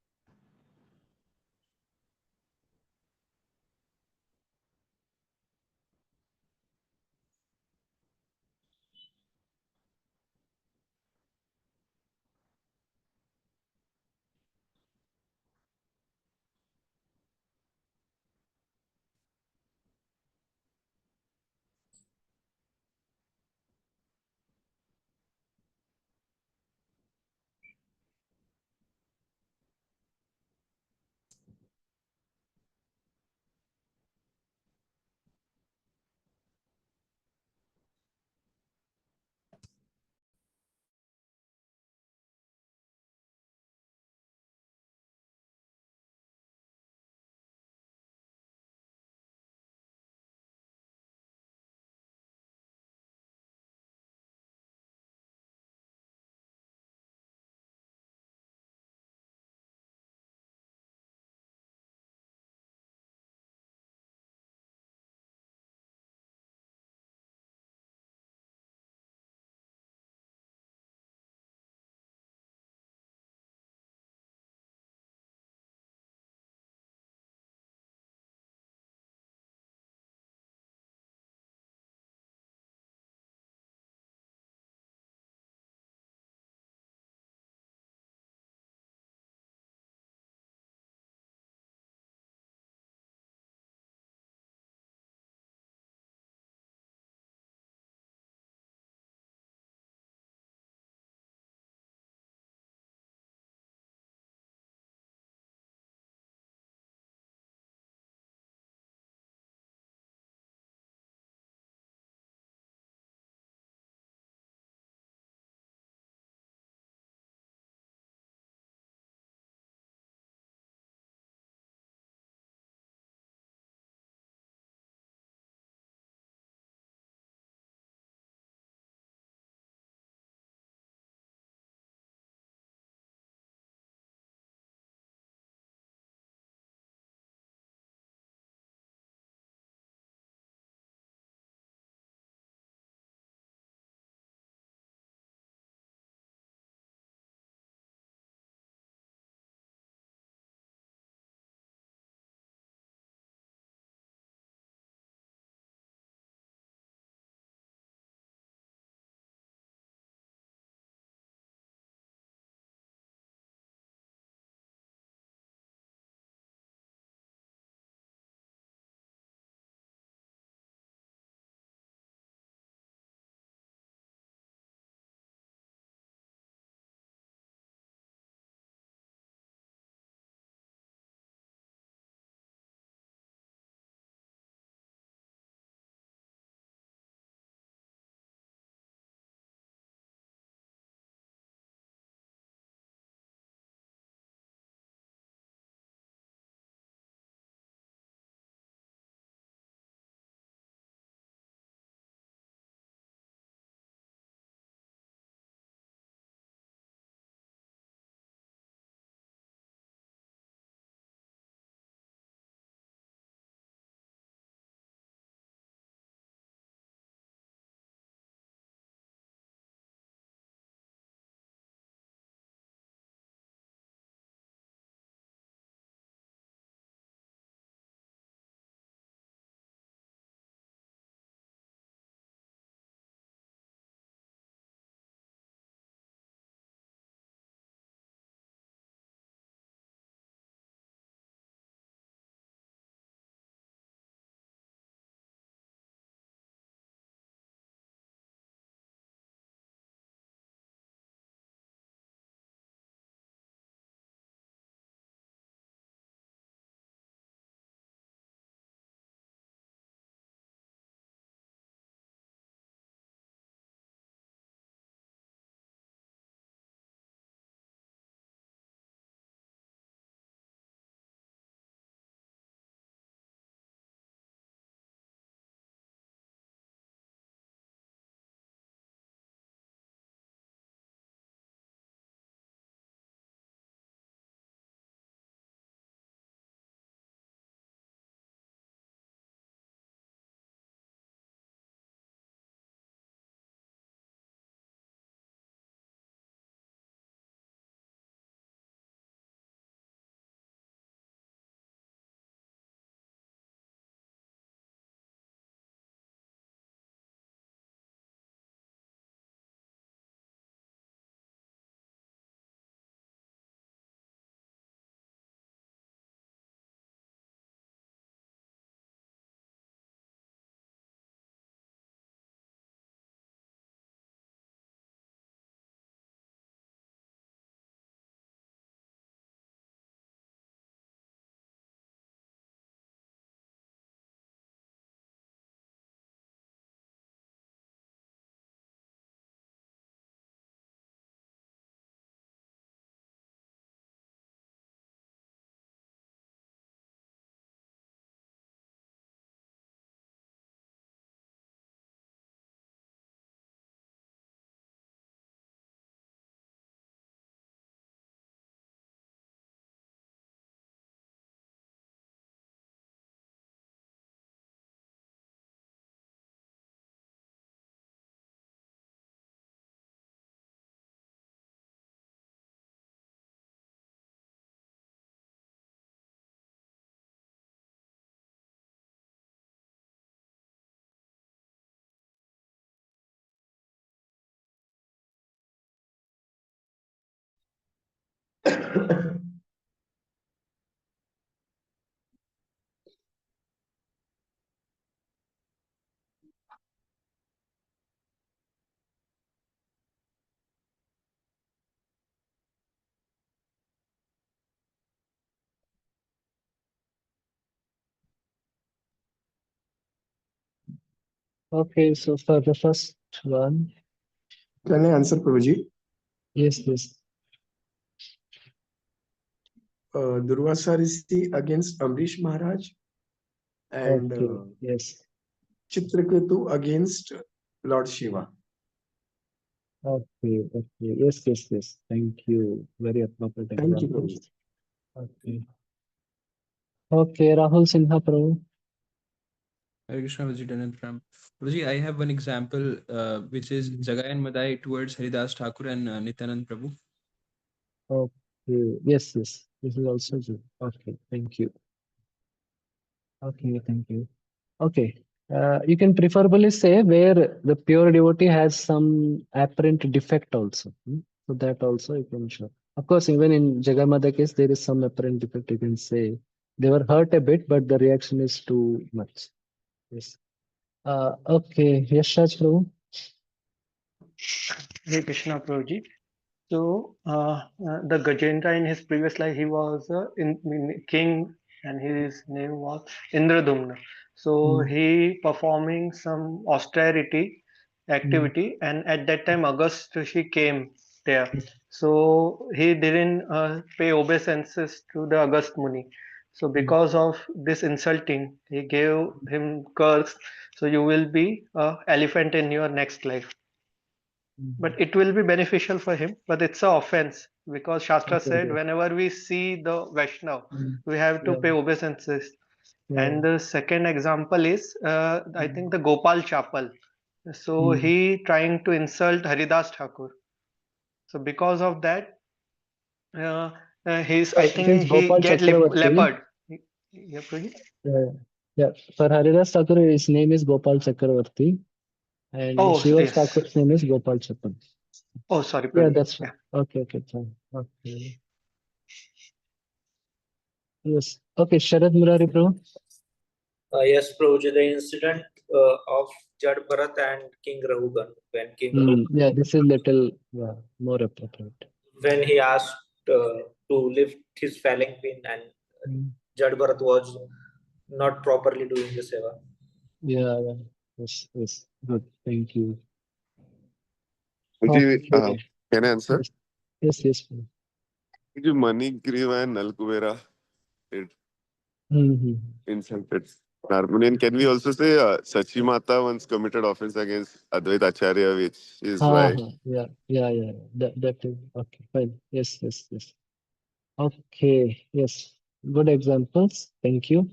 Okay, so for the first one,
Can I answer, Prabhuji?
yes, yes.
Durvasa Rishi against Amrish Maharaj and
Okay, yes.
Chitraketu against Lord Shiva.
Okay, okay. Yes, yes, yes. Thank you. Very appropriate
Thank you,
example.
Prabhuji.
Okay. Okay, Rahul Sinha Prabhu.
Hare Krishna, Vegetarian from Guruji, I have one example, which is Jagai and Madai towards Haridas Thakur and Nityanand Prabhu.
Okay. Yes, yes. This is also good. Okay, thank you. Okay, thank you. Okay. You can preferably say where the pure devotee has some apparent defect also. So that also you can show. Of course, even in Jagamada case, there is some apparent defect you can say. They were hurt a bit, but the reaction is too much. Yes. Okay. Yes, Raj Prabhu.
Hare Krishna Prabhuji. So the Gajendra in his previous life he was king and his name was Indradumna. So
Mm,
he performing some austerity
mm,
activity and at that time August Rishi came there. So he didn't pay obeisances to the August Muni. So
mm,
because of this insulting, he gave him curse. So you will be a elephant in your next life,
mm.
but it will be beneficial for him, but it's a offense because Shastra
Okay,
said
okay.
whenever we see the Vaishnav,
Mm,
we have to
yeah,
pay obeisances.
yeah.
And the second example is, I think
Mm,
the Gopal Chapel. So
mm.
he trying to insult Haridas Thakur. So because of that, uh, I
It is
think he
Gopal
get
Chakravarti.
leopard. Yeah, Prabhuji?
Yeah, yeah. For Haridas Thakur, his name is Gopal Chakravarti, and
Oh,
Srivas
yes.
Thakur's name is Gopal Chakra.
Oh, sorry,
Yeah,
Prabhuji.
that's right.
Yeah.
Okay, okay, fine. Okay. Yes. Okay, Sharad Murari, bro.
Yes, Prabhuji, the incident of Jad Bharat and King Rahugan
Yeah, this is little more appropriate.
when he asked to lift his falling pin and
Mm.
Jad Bharat was not properly doing the seva.
Yeah, yeah. Yes, yes. Good. Thank you.
Guruji,
Okay.
can I answer?
Yes, yes, yes. Bro.
Guruji, Manigriva and Nalkuvera did
Mm-hmm.
insulted Harmonian. Can we also say Sachimata once committed offense against Advait Acharya, which is why
Yeah, yeah, yeah. That is okay. Fine. Yes, yes, yes. Okay. Yes. Good examples. Thank you.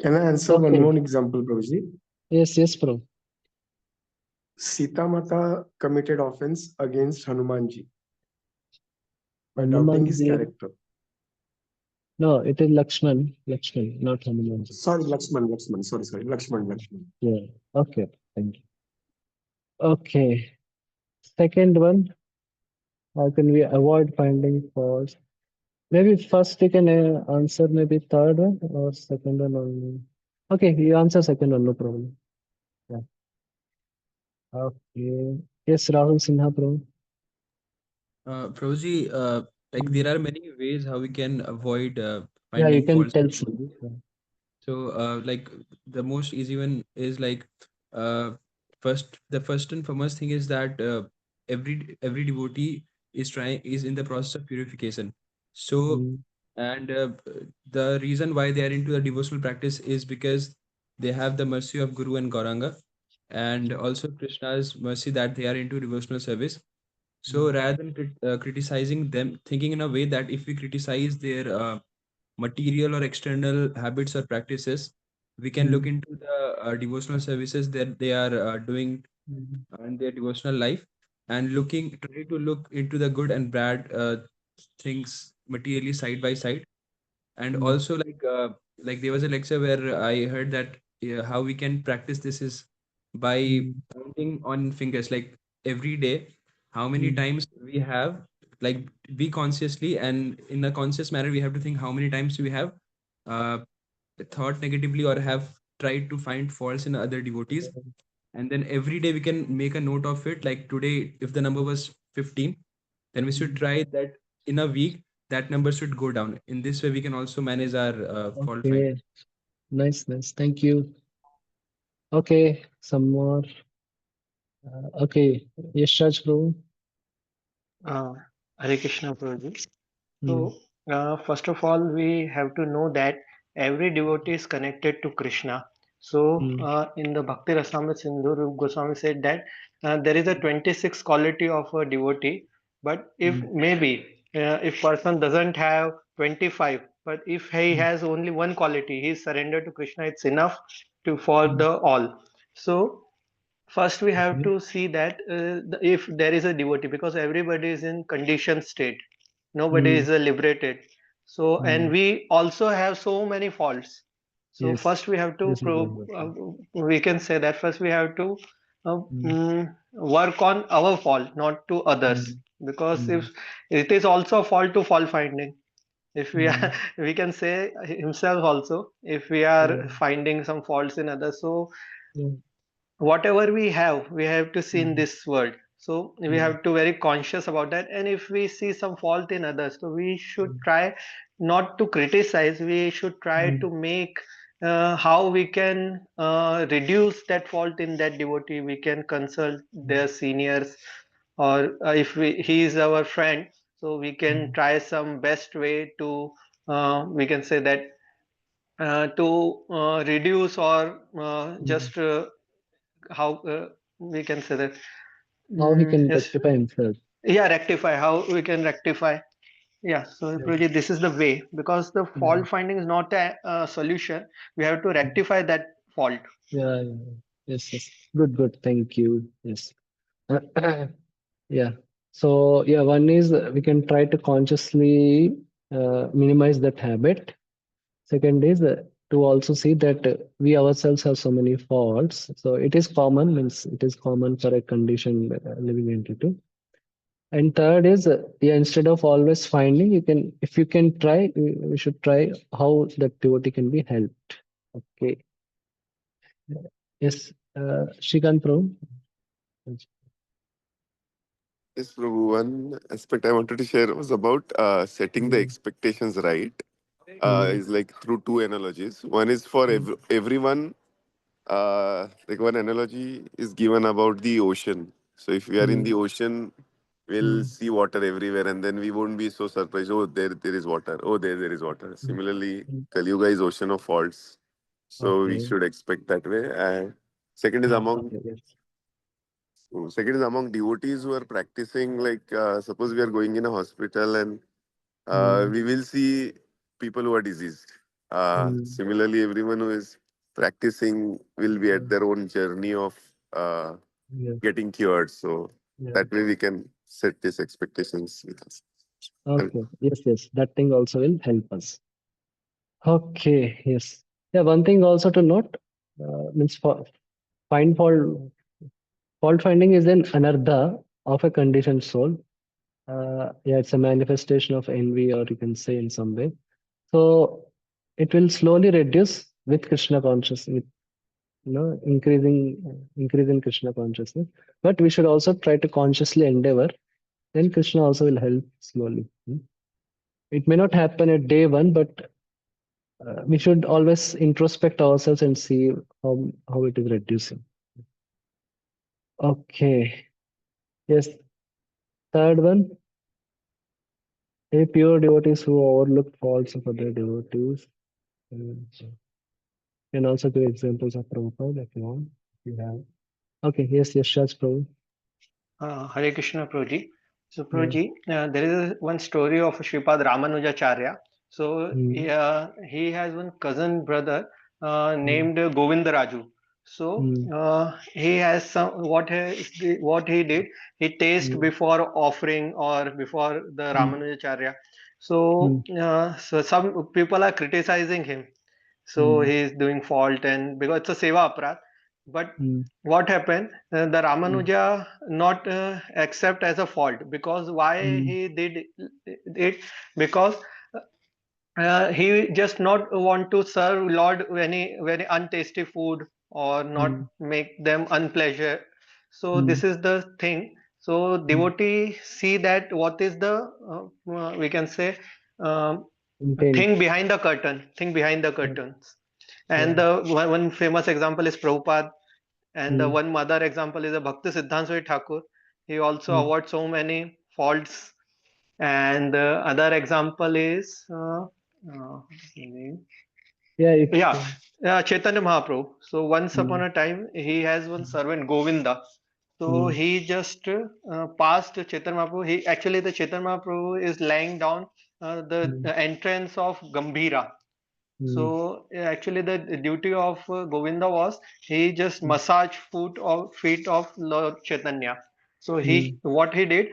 Can I answer one
Okay.
more example, Prabhuji?
Yes, yes, bro.
Sita Mata committed offense against Hanumanji by doubting his
Hanumanji.
character.
No, it is Lakshman. Lakshman, not Hanumanji.
Sorry, Lakshman. Sorry, Lakshman.
Yeah. Okay. Thank you. Okay. Second one. How can we avoid finding faults? Maybe first you can answer maybe third one or second one only. Okay, you answer second one, no problem. Yeah. Okay. Yes, Rahul Sinha, bro.
Prabhuji, like
Mm.
there are many ways how we can avoid
Yeah, you
finding
can
faults
tell
in
some.
devotees. So, like the most easy one is like uh, the first and foremost thing is that every devotee is in the process of purification. So,
Mm,
and the reason why they are into the devotional practice is because they have the mercy of Guru and Gauranga, and also Krishna's mercy that they are into devotional service.
mm,
So rather than criticizing them, thinking in a way that if we criticize their material or external habits or practices, we can look
mm,
into the devotional services that they are doing
mm,
in their devotional life, and try to look into the good and bad things materially side by side. And
mm,
also like there was a lecture where I heard that how we can practice this is by
mm,
counting on fingers, like every day how many
mm,
times we have, like be consciously, and in a conscious manner we have to think how many times we have uh, thought negatively or have tried to find faults in other devotees, and then every day we can make a note of it. Like today if the number was 15, then we should try that in a week that number should go down. In this way we can also manage our fault find.
Okay. Nice, nice. Thank you. Okay, some more. Okay, Yashraj Prabhu.
Uh, Hare Krishna Prabhuji.
Mm,
So, first of all, we have to know that every devotee is connected to Krishna. So,
mm,
in the Bhakti Rasamrita Sindhu, Rup Goswami said that there is a 26 quality of a devotee, but if
mm,
maybe if person doesn't have 25, but if he
mm,
has only one quality, he is surrendered to Krishna, it's enough to for
mm.
the all. So, first we have
Okay.
to see that if there is a devotee, because everybody is in conditioned state, nobody
Mm,
is liberated. So, and
mm.
we also have so many faults. So
Yes,
first we have to
this is very important.
we can say that first we have to uh,
Mm,
work on our fault, not to others,
mm,
because
mm,
if it is also a fault to fault finding, if we are
mm.
we can say himself also, if we are
Yeah,
finding some faults in others, so
yeah.
whatever we have to see in
Mm,
this world, so we
mm,
have to very conscious about that. And if we see some fault in others, so we should
mm,
try not to criticize, we should try
mm,
to make how we can reduce that fault in that devotee. We can consult their seniors, or if he is our friend, so we can
mm,
try some best way to we can say that to reduce or
mm.
just how we can say that.
How he can
Yes,
rectify himself.
yeah, rectify, how we can rectify. Yeah, so
Yeah,
Prabhuji, this is the way, because the
yeah,
fault finding is not a solution. We have to
mm,
rectify that fault.
yeah, yeah. Yes, yes. Good, good. Thank you. Yes. Yeah. So, yeah, one is we can try to consciously minimize that habit. Second is to also see that we ourselves have so many faults. So it is common, means it is common for a condition living entity. And third is, yeah, instead of always finding, you can, if you can try, we should try how that devotee can be helped. Okay. Yes, Shrikant Prabhu.
Yes, Prabhu. One aspect I wanted to share was about setting the
Mm,
expectations right.
mm,
Is like through two analogies. One is for
mm,
everyone. Like one analogy is given about the ocean. So if we are in the
mm,
ocean, we'll
mm.
see water everywhere, and then we won't be so surprised. Oh, there is water. Oh, there is water.
Mm,
Similarly,
mm.
Kali Yuga is ocean of faults. So we
Okay.
should expect that way. And second is among
Okay. Yes.
second is among devotees who are practicing. Like suppose we are going in a hospital and
Mm,
we will see people who are diseased.
mm,
Similarly, everyone who is practicing will be at
mm.
their own journey of
Yes.
getting cured. So
Yeah.
that way we can set these expectations with us. And
Okay. Yes. Yes. That thing also will help us. Okay. Yes. Yeah. One thing also to note means for find fault. Fault finding is an anartha of a conditioned soul. Yeah, it's a manifestation of envy, or you can say in some way. So it will slowly reduce with Krishna consciousness, with increase in Krishna consciousness. But we should also try to consciously endeavor. Then Krishna also will help slowly. It may not happen at day one, but we should always introspect ourselves and see how it is reducing. Okay. Yes. Third one. A pure devotees who overlook faults of other devotees. So can also give examples of Prabhupada if you want. If you have. Okay, yes, yes, Shaz Prabhu.
Hare Krishna Prabhuji. So
Yeah.
Prabhuji, there is one story of Sripad Ramanujacharya. So
Mm,
he has one cousin brother
mm,
named Govindaraju. So
mm,
he has some what he did. He tasted
mm,
before offering or before the
mm,
Ramanujacharya. So
mm,
so some people are criticizing him. So
mm,
he is doing fault, and because it's a seva aparat. But
Mm,
what happened? The Ramanuja not accept as a fault, because why
mm,
he did it? Because he just not want to serve Lord any very untasty food, or not
mm,
make them unpleasure. So
mm,
this is the thing. So
mm.
devotee see that what is the we can say um,
Intent.
thing behind the
Yeah.
curtains.
Yeah.
And the one famous example is Prabhupada, and the
Mm,
one mother example is a Bhakti Siddhanta Thakur. He also
mm.
avoid so many faults. And the other example is
Yeah. If.
yeah, Chaitanya Mahaprabhu. So once upon
Mm,
a time, he has one
mm,
servant Govinda. So
mm,
he just passed Chaitanya Mahaprabhu. He actually, the Chaitanya Mahaprabhu is lying down the
mm,
entrance of Gambhira.
mm,
So actually, the duty of Govinda was he just
mm,
massage feet of Lord Chaitanya. So
mm,
what he did,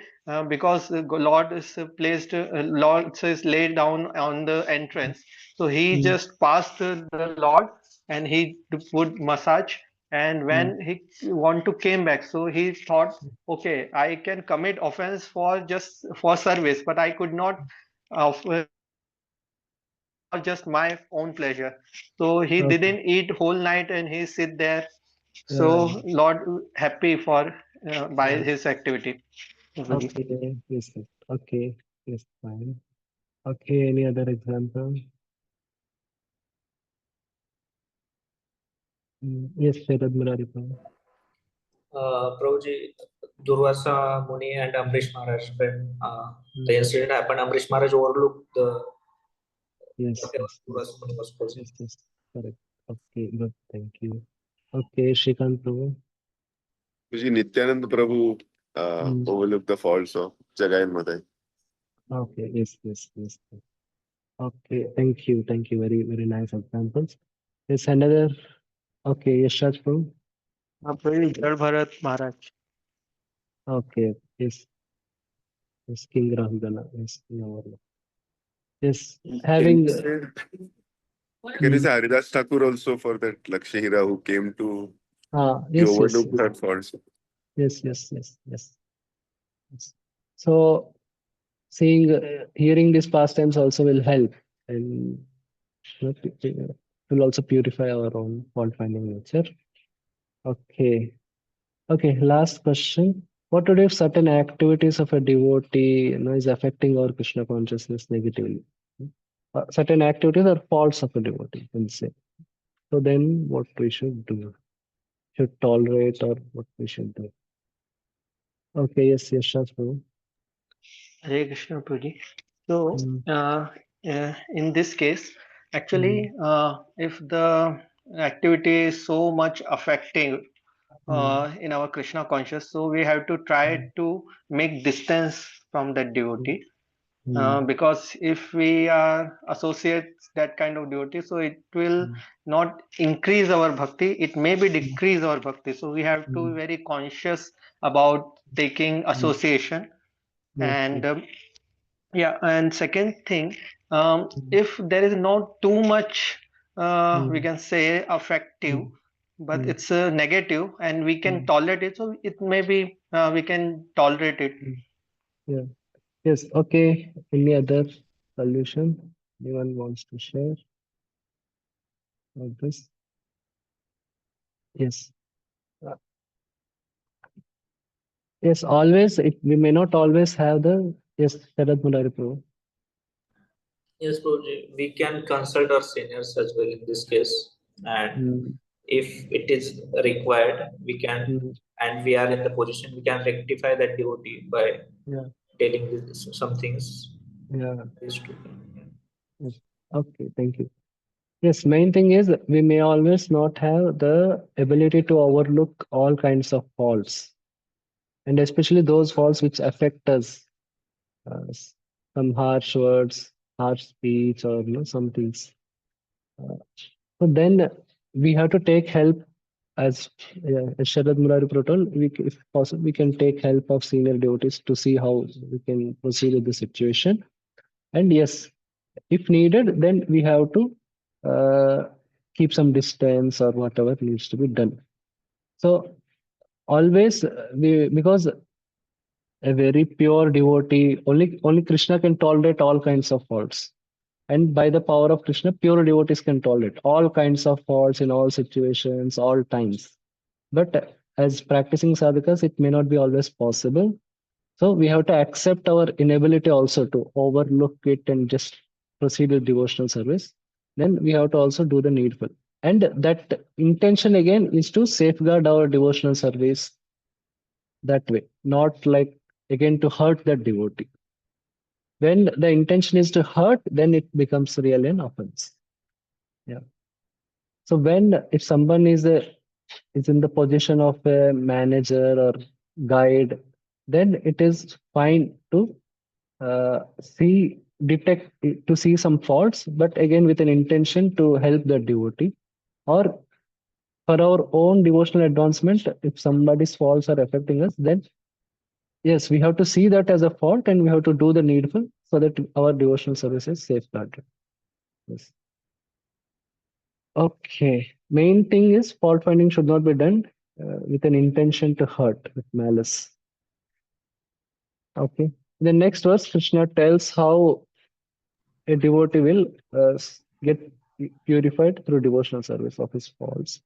because Lord is placed, Lord is laid down on the entrance. So he
mm,
just passed the Lord, and he would massage. And
mm,
when he want to came back, so he thought, okay, I can commit offense for just for service, but I could not for just my own pleasure. So he
okay.
didn't eat whole night, and he sit there.
Yeah.
So Lord happy for by
Yeah.
his activity.
Okay. Yes. Yes. Okay. Yes. Fine. Okay. Any other example? Yes, Sharad Murari.
Prabhuji, Durvasa Muni and Amrish Maharaj, when the
Mm,
incident happened, Amrish Maharaj overlooked the
yes.
whatever
Yes. Yes.
Durvasa Muni was posing.
Yes. Yes. Correct. Okay. Good. Thank you. Okay. Shrikant Prabhu.
Guruji, Nityanand Prabhu
Mm,
overlooked the faults of Jagai and Madai.
okay. Yes. Yes. Yes. Yes. Okay. Thank you. Thank you. Very, very nice examples. Yes. Another. Okay. Yashraj Prabhu.
Jal Bharat Maharaj.
Okay. Yes. Yes. King Rahugana. Yes. No. Yes.
Can you
Having.
say, can you
Mm,
say Haridas Thakur also for that Lakshmihira who came to, he
yes. Yes.
overlooked
Yes.
that faults?
Yes. Yes. Yes. Yes. Yes. So seeing, hearing these pastimes also will help, and it will also purify our own fault finding nature. Okay. Okay. Last question. What to do if certain activities of a devotee, is affecting our Krishna consciousness negatively? Certain activities are faults of a devotee, we'll say. So then what we should do? Should tolerate, or what we should do? Okay. Yes. Yes. Shastru.
Hare Krishna Prabhuji. So
Mm,
in this case,
mm,
actually, if the activity is so much affecting
mm,
in our Krishna conscious, so we have to try
mm,
to make distance from that
mm,
devotee.
mm,
Because if we are associates that kind of devotee, so it will
mm,
not increase our bhakti, it may be
mm,
decrease our bhakti. So we have to
mm,
be very conscious about taking
mm.
association.
Yes.
And
Yes.
yeah, and second thing,
Mm,
if there is not too much we
mm,
can say affective,
mm,
but
mm,
it's negative and we can
mm,
tolerate it, so it may be we can tolerate it.
mm. Yeah. Yes. Okay. Any other solution? Anyone wants to share about this? Yes. Uh, yes. Always. We may not always have the. Yes. Sharad Murari Prabhu.
Yes, Prabhuji, we can consult our seniors as well in this case, and
Mm,
if it is required, we can,
mm,
and we are in the position, we can rectify that devotee by
yeah.
telling some things.
Yeah.
Is to,
Yes. Okay. Thank you. Yes. Main thing is we may always not have the ability to overlook all kinds of faults, and especially those faults which affect us. Some harsh words, harsh speech, or some things. Uh, so then we have to take help, as Sharad Murari told. If possible, we can take help of senior devotees to see how we can proceed with the situation. And yes, if needed, then we have to keep some distance or whatever needs to be done. So always because a very pure devotee, only Krishna can tolerate all kinds of faults. And by the power of Krishna, pure devotees can tolerate all kinds of faults in all situations, all times. But as practicing sadhakas, it may not be always possible. So we have to accept our inability also to overlook it and just proceed with devotional service. Then we have to also do the needful. And that intention again is to safeguard our devotional service that way, not like again to hurt that devotee. When the intention is to hurt, then it becomes really an offense. Yeah. So when if someone is in the position of a manager or guide, then it is fine to detect to see some faults, but again with an intention to help the devotee, or for our own devotional advancement. If somebody's faults are affecting us, then yes, we have to see that as a fault and we have to do the needful so that our devotional service is safeguarded. Yes. Okay. Main thing is fault finding should not be done with an intention to hurt, with malice. Okay. The next verse, Krishna tells how a devotee will get purified through devotional service of his faults.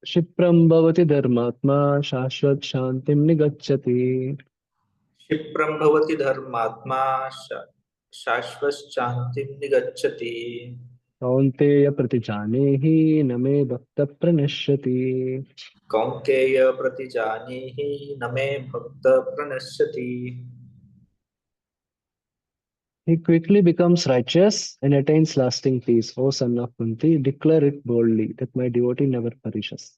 Shipram bhavati dharmatma shashvat shantim nigacchati.
क्षिप्रं भवति धर्मात्मा शाश्वतशान्तिं निगच्छति
Kaunteya pratijanehi name bhakta pranashyati.
कौन्तेय प्रतिजानीहि न मे भक्त प्रणश्यति
He quickly becomes righteous and attains lasting peace. O son of Kunti, declare it boldly that my devotee never perishes.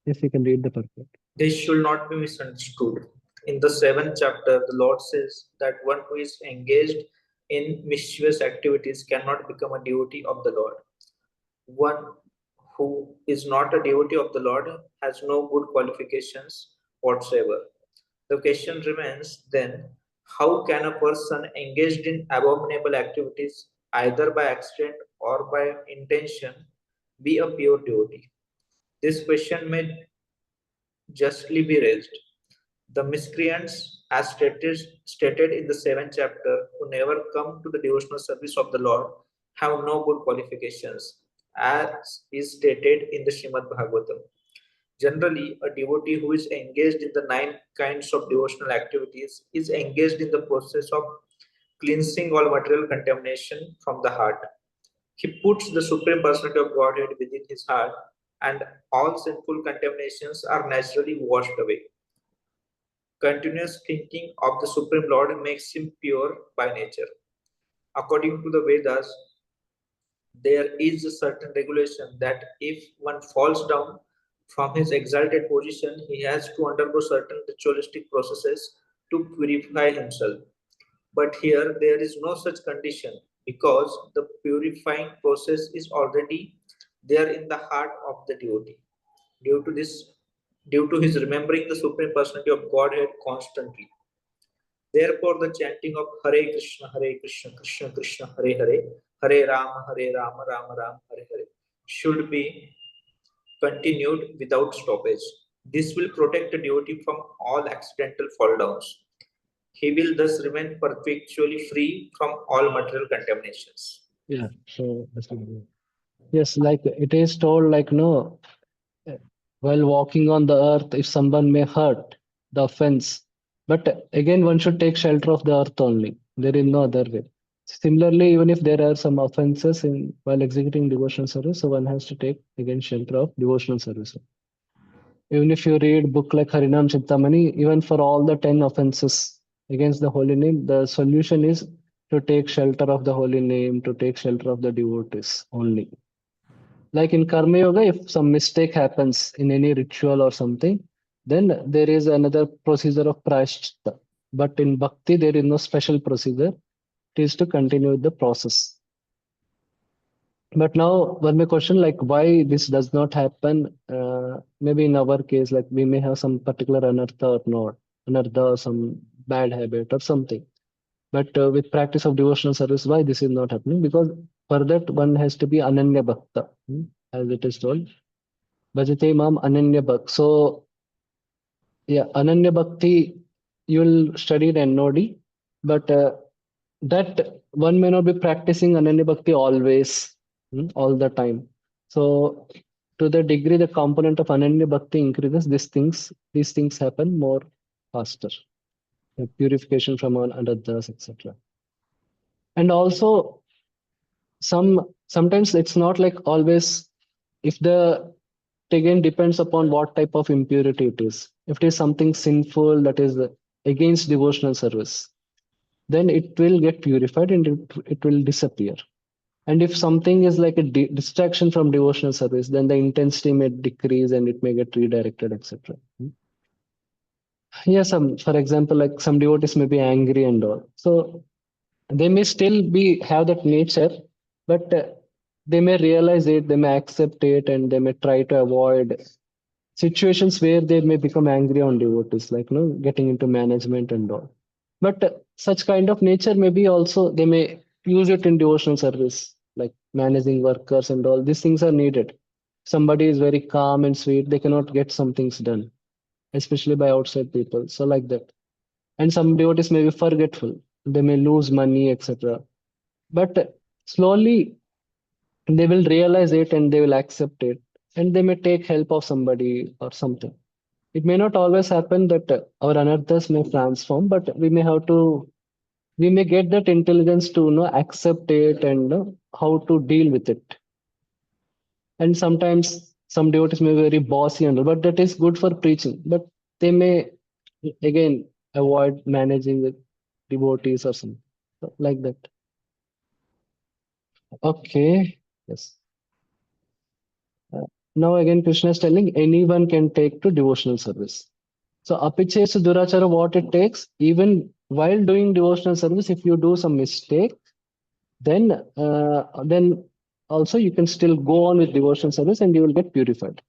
Yes, you can read the purport.
This should not be misunderstood. In the 7th chapter, the Lord says that one who is engaged in mischievous activities cannot become a devotee of the Lord. One who is not a devotee of the Lord has no good qualifications whatsoever. The question remains then, how can a person engaged in abominable activities, either by accident or by intention, be a pure devotee? This question may justly be raised. The miscreants, as stated in the 7th chapter, who never come to the devotional service of the Lord, have no good qualifications, as is stated in the Srimad Bhagavatam. Generally, a devotee who is engaged in the 9 kinds of devotional activities is engaged in the process of cleansing all material contamination from the heart. He puts the Supreme Personality of Godhead within his heart, and all sinful contaminations are naturally washed away. Continuous thinking of the Supreme Lord makes him pure by nature. According to the Vedas, there is a certain regulation that if one falls down from his exalted position, he has to undergo certain ritualistic processes to purify himself. But here there is no such condition because the purifying process is already there in the heart of the devotee. Due to this, due to his remembering the Supreme Personality of Godhead constantly. Therefore, the chanting of Hare Krishna, Krishna Krishna, Hare Hare, Hare Rama, Rama Rama, Hare Hare should be continued without stoppage. This will protect the devotee from all accidental fall downs. He will thus remain perpetually free from all material contaminations.
Yeah. So yes, like it is told, like no, while walking on the earth, if someone may hurt the offense, but again one should take shelter of the earth only. There is no other way. Similarly, even if there are some offenses in while executing devotional service, so one has to take again shelter of devotional service. Even if you read book like Harinam Chintamani, even for all the 10 offenses against the holy name, the solution is to take shelter of the holy name, to take shelter of the devotees only. Like in Karma Yoga, if some mistake happens in any ritual or something, then there is another procedure of prashchitta. But in Bhakti, there is no special procedure. It is to continue the process. But now, one may question, like, why this does not happen? Maybe in our case, like we may have some particular anartha or not, anartha or some bad habit or something. But with practice of devotional service, why this is not happening? Because for that one has to be Ananya Bhakta, as it is told. Bhajate Mam Ananya Bhakt. So yeah, Ananya Bhakti, you'll study the NOD, but that one may not be practicing Ananya Bhakti always, all the time. So to the degree the component of Ananya Bhakti increases, these things happen more faster. The purification from others, etc. And also sometimes it's not like always, if the it again depends upon what type of impurity it is. If it is something sinful that is against devotional service, then it will get purified and it will disappear. And if something is like a distraction from devotional service, then the intensity may decrease and it may get redirected, etc. Yeah, for example, like some devotees may be angry and all. So they may still have that nature, but they may realize it, they may accept it, and they may try to avoid situations where they may become angry on devotees, like getting into management and all. But such kind of nature may be also, they may use it in devotional service, like managing workers and all. These things are needed. Somebody is very calm and sweet, they cannot get some things done, especially by outside people. So like that. And some devotees may be forgetful, they may lose money, etc. But slowly they will realize it and they will accept it, and they may take help of somebody or something. It may not always happen that our anarthas may transform, but we may get that intelligence to accept it and how to deal with it. And sometimes some devotees may be very bossy and all, but that is good for preaching. But they may again avoid managing with devotees or something, so like that. Okay, yes. Now again, Krishna is telling anyone can take to devotional service. So apichesu durachara, what it takes, even while doing devotional service, if you do some mistake, then also you can still go on with devotional service and you will get purified.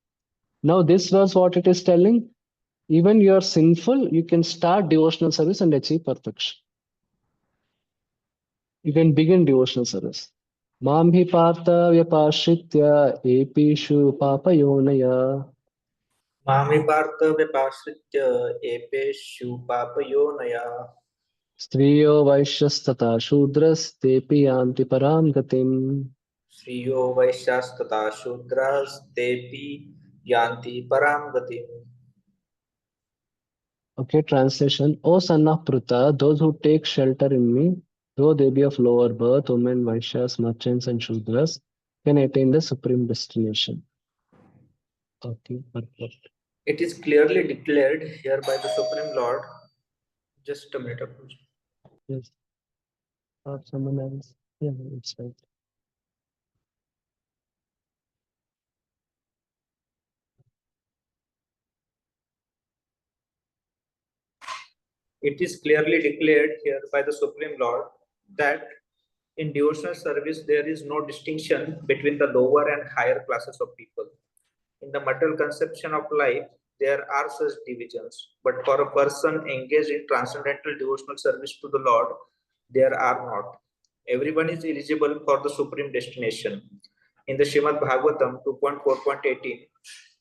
Now this was what it is telling. Even you are sinful, you can start devotional service and achieve perfection. You can begin devotional service. Mam hi partha vyapashritya epishu papayonaya.
मामि Partha व्यपाश्रित्य एपेषु पापयोनया
Striyo vaishyastata shudras yanti param gatim.
श्रियो वैश्यास्तथा शूद्रास्तेऽपि यान्ति परां गतिम्.
Okay, translation. O son of Pruta, those who take shelter in me, though they be of lower birth, women, Vaishyas, merchants, and Shudras, can attain the supreme destination. Okay, perfect.
It is clearly declared here by the Supreme Lord. Just a minute, Apurva.
Yes. Or someone else. Yeah, it's right.
It is clearly declared here by the Supreme Lord that in devotional service there is no distinction between the lower and higher classes of people. In the material conception of life, there are such divisions, but for a person engaged in transcendental devotional service to the Lord, there are not. Everyone is eligible for the supreme destination. In the Srimad Bhagavatam 2.4.18,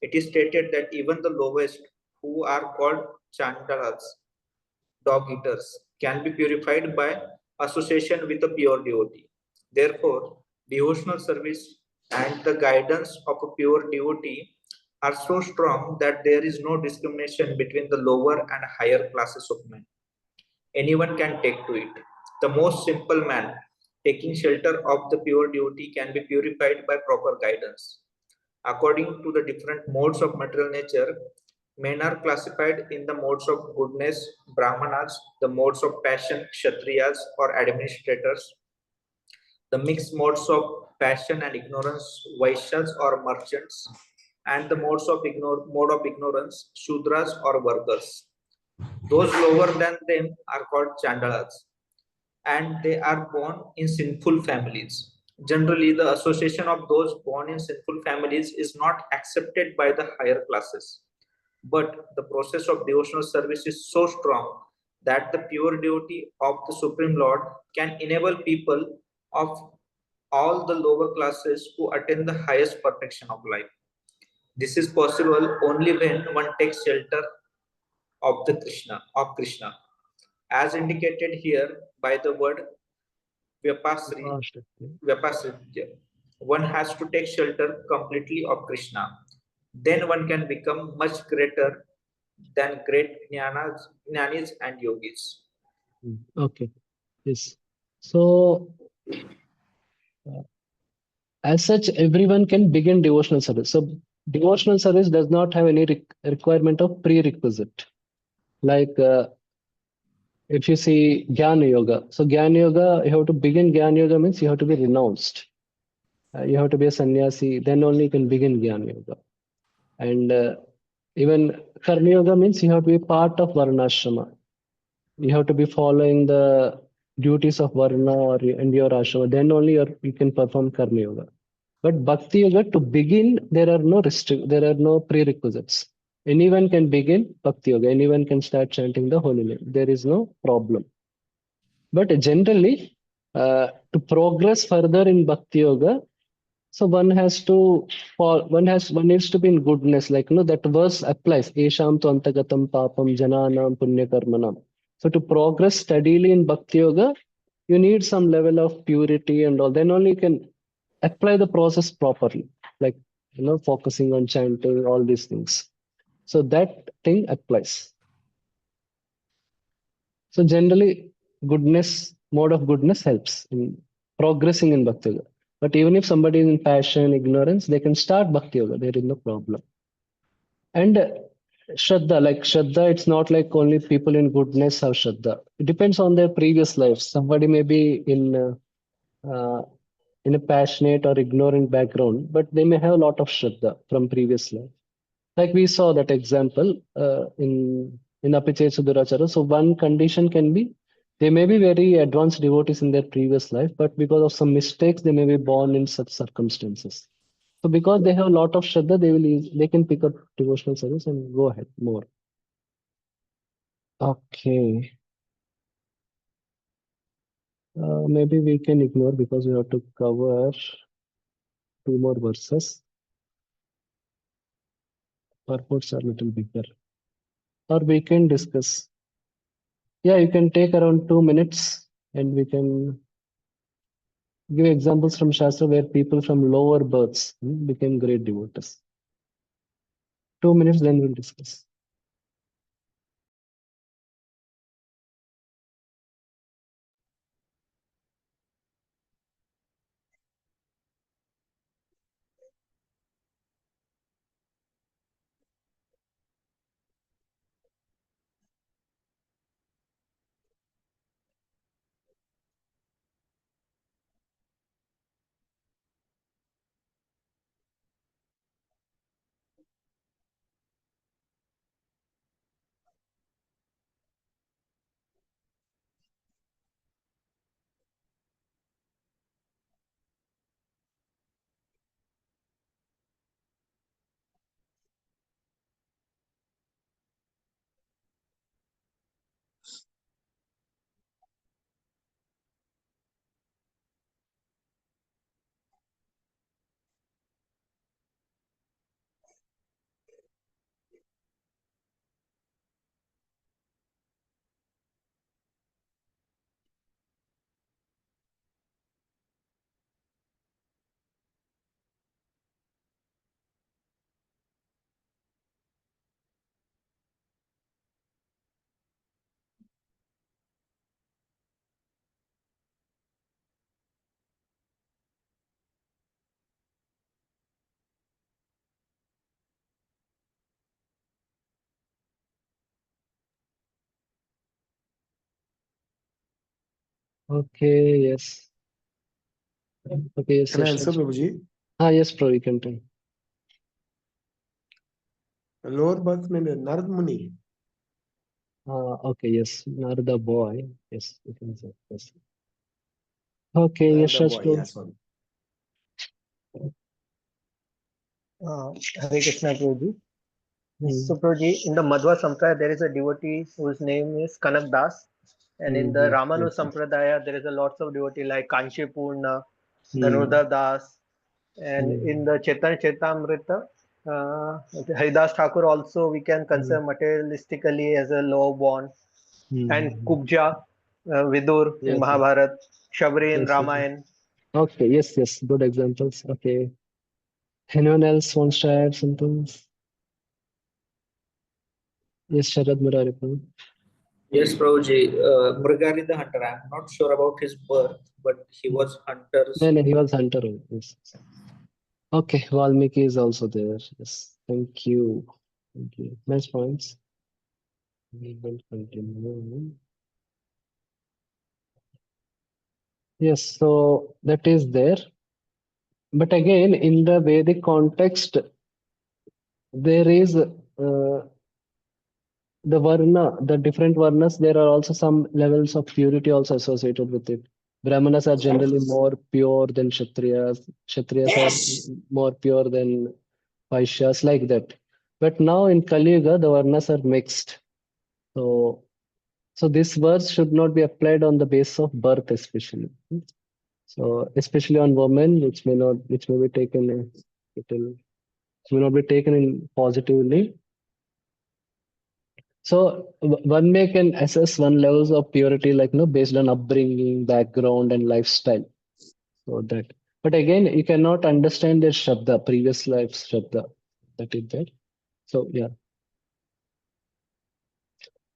it is stated that even the lowest, who are called Chandalas, dog eaters, can be purified by association with a pure devotee. Therefore, devotional service and the guidance of a pure devotee are so strong that there is no discrimination between the lower and higher classes of men. Anyone can take to it. The most simple man taking shelter of the pure devotee can be purified by proper guidance. According to the different modes of material nature, men are classified in the modes of goodness, brahmanas, the modes of passion, kshatriyas or administrators, the mixed modes of passion and ignorance, vaishyas or merchants, and the mode of ignorance, shudras or workers. Those lower than them are called chandalas, and they are born in sinful families. Generally, the association of those born in sinful families is not accepted by the higher classes. But the process of devotional service is so strong that the pure devotee of the Supreme Lord can enable people of all the lower classes who attain the highest perfection of life. This is possible only when one takes shelter of Krishna, as indicated here by the word Vyapasri, Vyapasritya. One has to take shelter completely of Krishna. Then one can become much greater than great jnanis and yogis.
Okay. Yes. So, uh, as such, everyone can begin devotional service. So, devotional service does not have any requirement of prerequisite. Like if you see Jnana Yoga. So, Jnana Yoga, you have to begin Jnana Yoga means you have to be renounced. You have to be a sannyasi, then only you can begin Jnana Yoga. And even Karma Yoga means you have to be part of Varnashrama. You have to be following the duties of Varna or and your ashrama. Then only you can perform Karma Yoga. But Bhakti Yoga, to begin, there are no prerequisites. Anyone can begin Bhakti Yoga. Anyone can start chanting the holy name. There is no problem. But generally, to progress further in Bhakti Yoga, so one needs to be in goodness, like that verse applies. Esham tu antagatam papam jananam punya karmanam. So to progress steadily in Bhakti Yoga, you need some level of purity and all. Then only you can apply the process properly, like focusing on chanting, all these things. So that thing applies. So generally, mode of goodness helps in progressing in Bhakti Yoga. But even if somebody is in passion, ignorance, they can start Bhakti Yoga. There is no problem. And Shraddha, it's not like only people in goodness have Shraddha. It depends on their previous lives. Somebody may be in a passionate or ignorant background, but they may have a lot of Shraddha from previous life. Like we saw that example in Apiche Sudurachara. So one condition can be they may be very advanced devotees in their previous life, but because of some mistakes, they may be born in such circumstances. So because they have a lot of Shraddha, they can pick up devotional service and go ahead more. Okay. Maybe we can ignore because we have to cover 2 more verses. Purports are a little bigger. Or we can discuss. Yeah, you can take around 2 minutes and we can give examples from Shastra where people from lower births became great devotees. 2 minutes, then we'll discuss. Okay, yes. Okay, yes,
Can I
yes,
answer,
yes.
Prabhuji?
Yes, Prabhu, you can try.
Lower birth means Narad Muni.
Okay, yes. Narada boy. Yes, you can say. Yes. Okay, yes,
Narada
yes,
boy,
Prabhu.
yeah, sorry.
Hare Krishna Prabhuji. So
Mm,
Prabhuji, in the Madhva Sampradaya, there is a devotee whose name is Kanak Das. And in the Ramanu
yes, yes.
Sampradaya, there is a lots of devotee like Kanchi Purna. Dhanurda Das, and in the Chetan Chetamrita, Haridas Thakur also we can consider materialistically as a low born, and Kubja, Vidur in
Yes.
Mahabharat, Shabri in
Yes, yes, yes.
Ramayana.
Okay, yes, yes, good examples. Okay. Anyone else wants to add something? Yes, Sharad Murari.
Yes, Prabhuji. Mrigari the hunter. I'm not sure about his birth, but he was hunter's.
No, no, he was hunter. Yes. Okay, Valmiki is also there. Yes, thank you. Thank you. Nice points. We will continue. Yes, so that is there. But again, in the Vedic context, there is the varna, the different varnas, there are also some levels of purity also associated with it. Brahmanas are generally more pure than Kshatriyas. Kshatriyas are more pure than Vaishyas, like that. But now in Kali Yuga, the varnas are mixed. So, this verse should not be applied on the basis of birth, especially. So, especially on women, which may be taken may not be taken in positively. So one may can assess one levels of purity like based on upbringing, background, and lifestyle. So that, but again, you cannot understand their shabda, previous life's shabda. That is there. So yeah.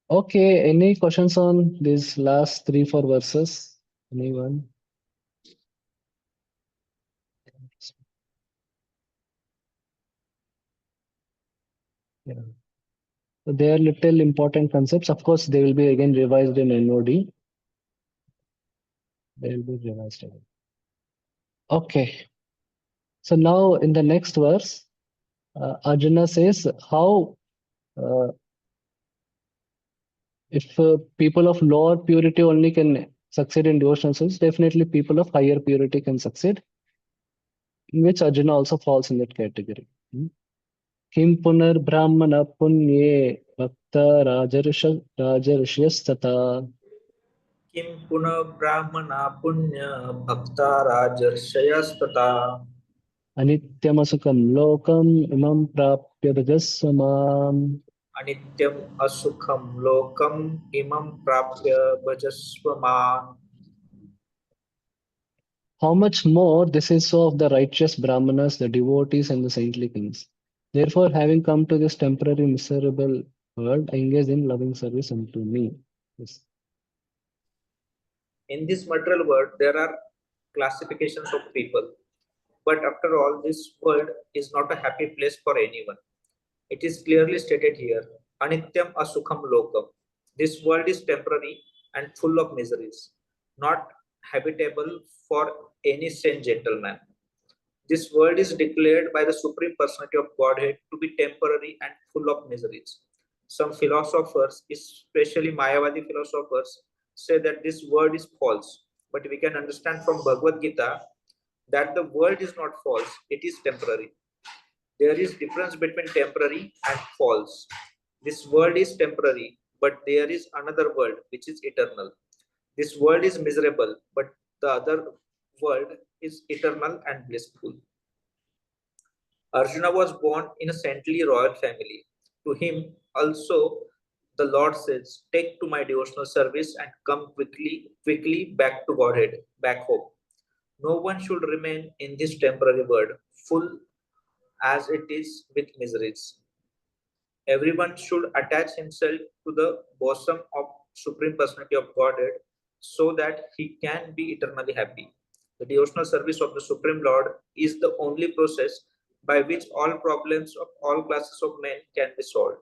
Okay. Any questions on these last 3-4 verses? Anyone? Yeah. So they are little important concepts. Of course, they will be again revised in NOD. They will be revised again. Okay. So now in the next verse, Arjuna says how if people of lower purity only can succeed in devotional service, definitely people of higher purity can succeed, in which Arjuna also falls in that category. Kim punar brahmana punye bhakta rajarishyastata
Kim puna brahmana punya bhakta rajarshayastata
anityamasukam lokam imam prapya bhajaswamam.
anityam asukham lokam imam prapya bhajasvaman.
How much more this is so of the righteous Brahmanas, the devotees, and the saintly kings. Therefore, having come to this temporary miserable world, engage in loving service unto me. Yes.
In this material world, there are classifications of people. But after all, this world is not a happy place for anyone. It is clearly stated here, Anityam Asukham Lokam. This world is temporary and full of miseries, not habitable for any sane gentleman. This world is declared by the Supreme Personality of Godhead to be temporary and full of miseries. Some philosophers, especially Mayavadi philosophers, say that this world is false. But we can understand from Bhagavad Gita that the world is not false, it is temporary. There is difference between temporary and false. This world is temporary, but there is another world which is eternal. This world is miserable, but the other world is eternal and blissful. Arjuna was born in a saintly royal family. To him also the Lord says, take to my devotional service and come quickly back to Godhead, back home. No one should remain in this temporary world, full as it is with miseries. Everyone should attach himself to the bosom of Supreme Personality of Godhead so that he can be eternally happy. The devotional service of the Supreme Lord is the only process by which all problems of all classes of men can be solved.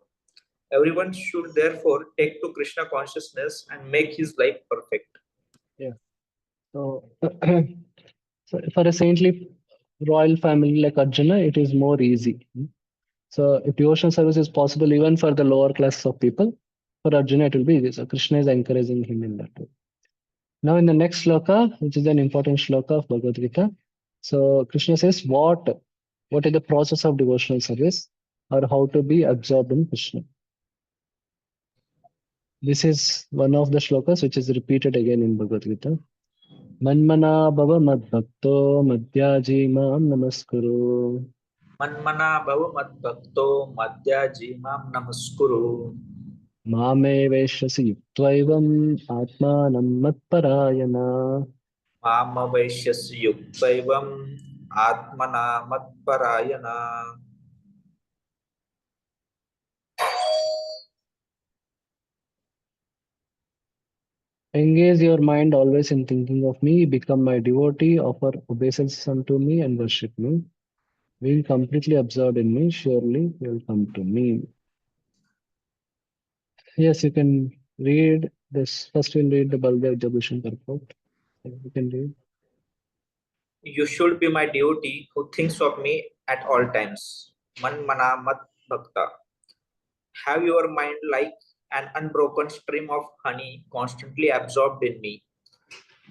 Everyone should therefore take to Krishna consciousness and make his life perfect.
Yeah. So, so for a saintly royal family like Arjuna, it is more easy. So if devotional service is possible even for the lower class of people, for Arjuna it will be easy. So Krishna is encouraging him in that way. Now in the next shloka, which is an important shloka of Bhagavad Gita, so Krishna says what is the process of devotional service or how to be absorbed in Krishna. This is one of the shlokas which is repeated again in Bhagavad Gita. मन्मना भव मद्भक्तो मद्याजी मां नमस्कुरु
मन्मना भव मद्भक्तो मद्याजी मां नमस्कुरु
मामे वैश्यसि युक्त्वैवम् आत्मानं मत्परायणा
माम वैश्यसि युक्तैवम् आत्मना मत्परायणा
Engage your mind always in thinking of me, become my devotee, offer obeisance unto me, and worship me. Being completely absorbed in me, surely you will come to me. Yes, you can read this. First, we'll read the Baldev Jabushan purport. You can read.
You should be my devotee who thinks of me at all times. Manmana mat bhakta. Have your mind like an unbroken stream of honey constantly absorbed in me.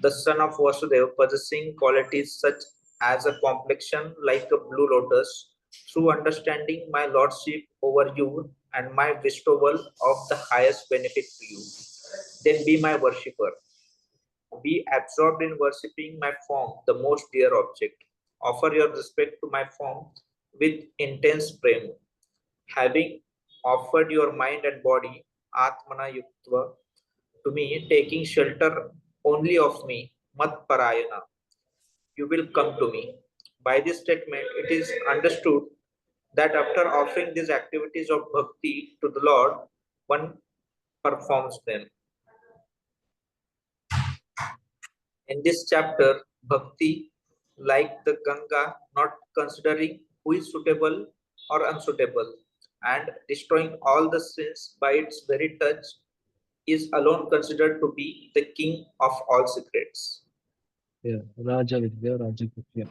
The son of Vasudeva possessing qualities such as a complexion like a blue lotus, through understanding my lordship over you and my bestowal of the highest benefit to you. Then be my worshipper. Be absorbed in worshipping my form, the most dear object. Offer your respect to my form with intense prema. Having offered your mind and body, Atmana Yuktva, to me, taking shelter only of me, Mat Parayana, you will come to me. By this statement, it is understood that after offering these activities of bhakti to the Lord, one performs them. In this chapter, bhakti, like the Ganga, not considering who is suitable or unsuitable, and destroying all the sins by its very touch, is alone considered to be the king of all secrets.
Yeah, Raja Vidya, Raja Vidya.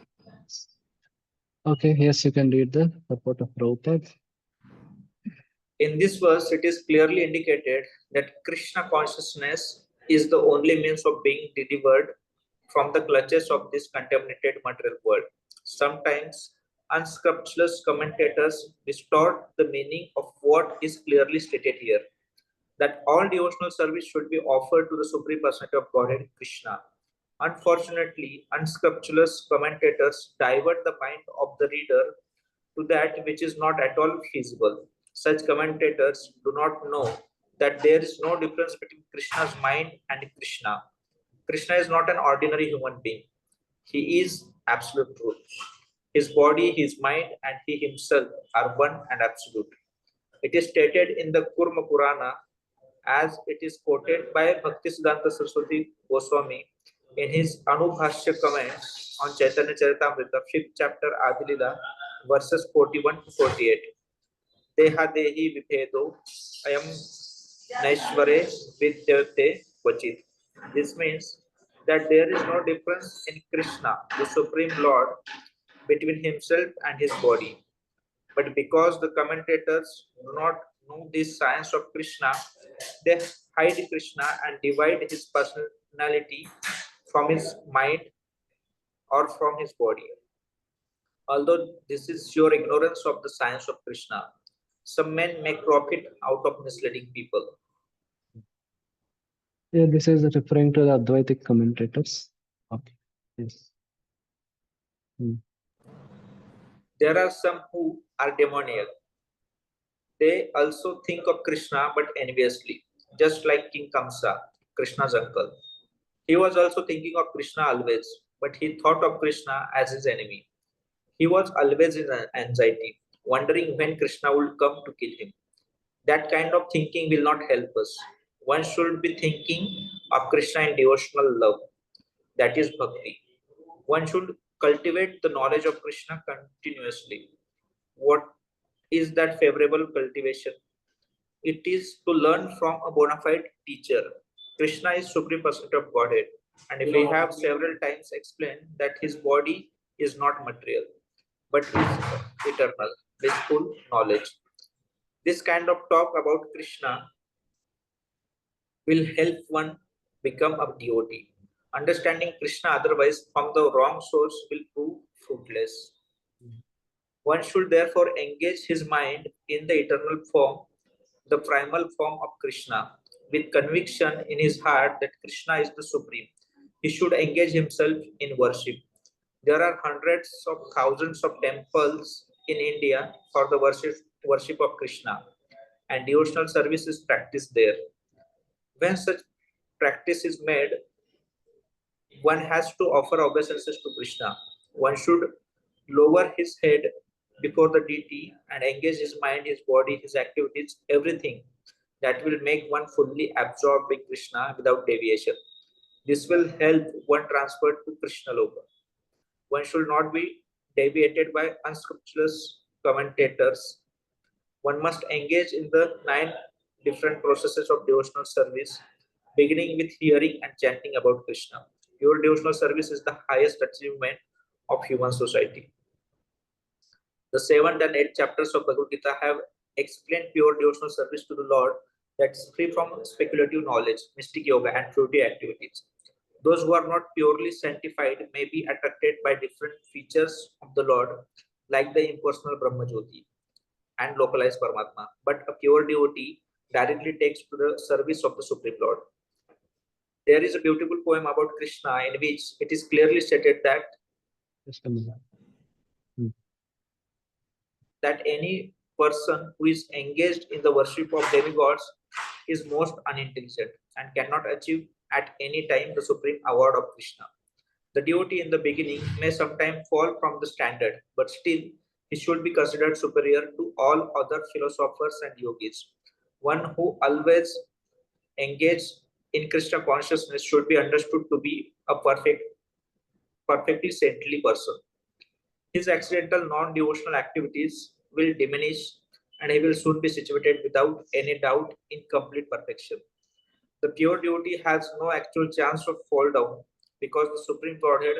Okay, yes, you can read the purport of Prabhupada.
In this verse, it is clearly indicated that Krishna consciousness is the only means of being delivered from the clutches of this contaminated material world. Sometimes unscrupulous commentators distort the meaning of what is clearly stated here, that all devotional service should be offered to the Supreme Personality of Godhead, Krishna. Unfortunately, unscrupulous commentators divert the mind of the reader to that which is not at all feasible. Such commentators do not know that there is no difference between Krishna's mind and Krishna. Krishna is not an ordinary human being. He is absolute truth. His body, his mind, and he himself are one and absolute. It is stated in the Kurma Purana as it is quoted by Bhaktisiddhanta Saraswati Goswami in his Anubhashya comments on Chaitanya Charitamrita, 5th chapter Adilila, verses 41 to 48. Deha Dehi Viphedo Ayam Naishvare Vidyate Vachit. This means that there is no difference in Krishna, the Supreme Lord, between himself and his body. But because the commentators do not know this science of Krishna, they hide Krishna and divide his personality from his mind or from his body. Although this is your ignorance of the science of Krishna, some men make profit out of misleading people.
Yeah, this is referring to the Advaitic commentators. Okay, yes.
There are some who are demoniac. They also think of Krishna but enviously, just like King Kamsa, Krishna's uncle. He was also thinking of Krishna always, but he thought of Krishna as his enemy. He was always in anxiety, wondering when Krishna would come to kill him. That kind of thinking will not help us. One should be thinking of Krishna in devotional love, that is bhakti. One should cultivate the knowledge of Krishna continuously. What is that favorable cultivation? It is to learn from a bona fide teacher. Krishna is Supreme Personality of Godhead, and if we have several times explained that his body is not material, but is eternal, blissful knowledge. This kind of talk about Krishna will help one become a devotee. Understanding Krishna otherwise from the wrong source will prove fruitless. One should therefore engage his mind in the eternal form, the primal form of Krishna, with conviction in his heart that Krishna is the Supreme. he should engage himself in worship. There are hundreds of thousands of temples in India for the worship of Krishna, and devotional service is practiced there. When such practice is made, one has to offer obeisances to Krishna. One should lower his head before the deity and engage his mind, his body, his activities, everything that will make one fully absorbed with Krishna without deviation. This will help one transfer to Krishna Loka. One should not be deviated by unscrupulous commentators. One must engage in the 9 different processes of devotional service, beginning with hearing and chanting about Krishna. Pure devotional service is the highest achievement of human society. The 7th and 8th chapters of Bhagavad Gita have explained pure devotional service to the Lord that is free from speculative knowledge, mystic yoga, and fruity activities. Those who are not purely sanctified may be attracted by different features of the Lord, like the impersonal Brahma Jyoti and localized Paramatma. But a pure devotee directly takes to the service of the Supreme Lord. There is a beautiful poem about Krishna in which it is clearly stated that
Just a minute.
that any person who is engaged in the worship of demigods is most unintelligent and cannot achieve at any time the supreme award of Krishna. The devotee in the beginning may sometimes fall from the standard, but still he should be considered superior to all other philosophers and yogis. One who always engaged in Krishna consciousness should be understood to be a perfectly saintly person. His accidental non-devotional activities will diminish and he will soon be situated without any doubt in complete perfection. The pure devotee has no actual chance of fall down because the Supreme Godhead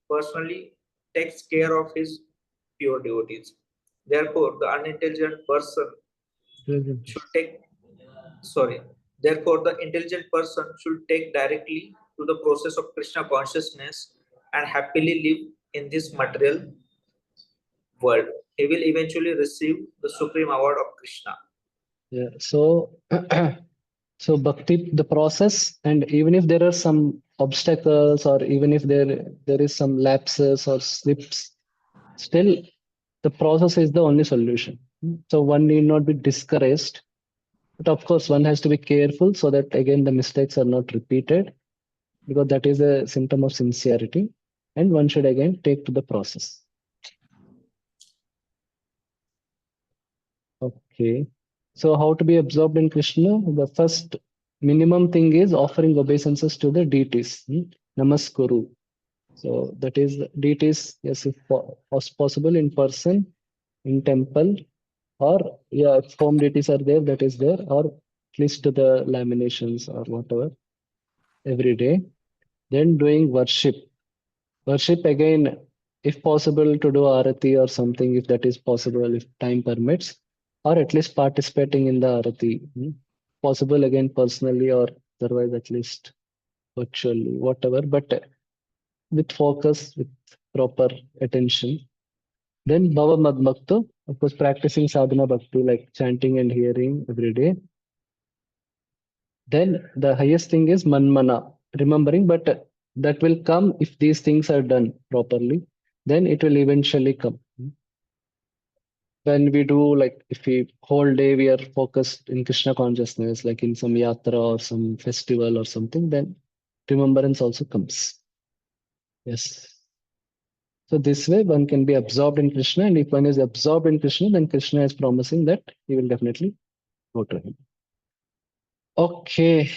personally takes care of his pure devotees. Therefore, the unintelligent person should take Therefore, the intelligent person should take directly to the process of Krishna consciousness and happily live in this material world. He will eventually receive the supreme award of Krishna.
Yeah. So, so bhakti, the process, and even if there are some obstacles, or even if there is some lapses or slips, still the process is the only solution. So one need not be discouraged, but of course one has to be careful so that again the mistakes are not repeated, because that is a symptom of sincerity, and one should again take to the process. Okay. So how to be absorbed in Krishna? The first minimum thing is offering obeisances to the deities. Namaskuru. So that is deities, yes, if possible in person, in temple, or yeah, if home deities are there, that is there, or at least to the laminations or whatever every day. Then doing worship. Worship again, if possible, to do arati or something, if that is possible, if time permits, or at least participating in the arati. Possible again personally, or otherwise at least virtually, whatever, but with focus, with proper attention. Then Bhava Mad Bhakta, of course, practicing sadhana bhakti like chanting and hearing every day. Then the highest thing is Manmana, remembering, but that will come if these things are done properly. Then it will eventually come. When we do, like, if we whole day we are focused in Krishna consciousness, like in some yatra or some festival or something, then remembrance also comes. Yes. So this way one can be absorbed in Krishna, and if one is absorbed in Krishna, then Krishna is promising that he will definitely go to him. Okay.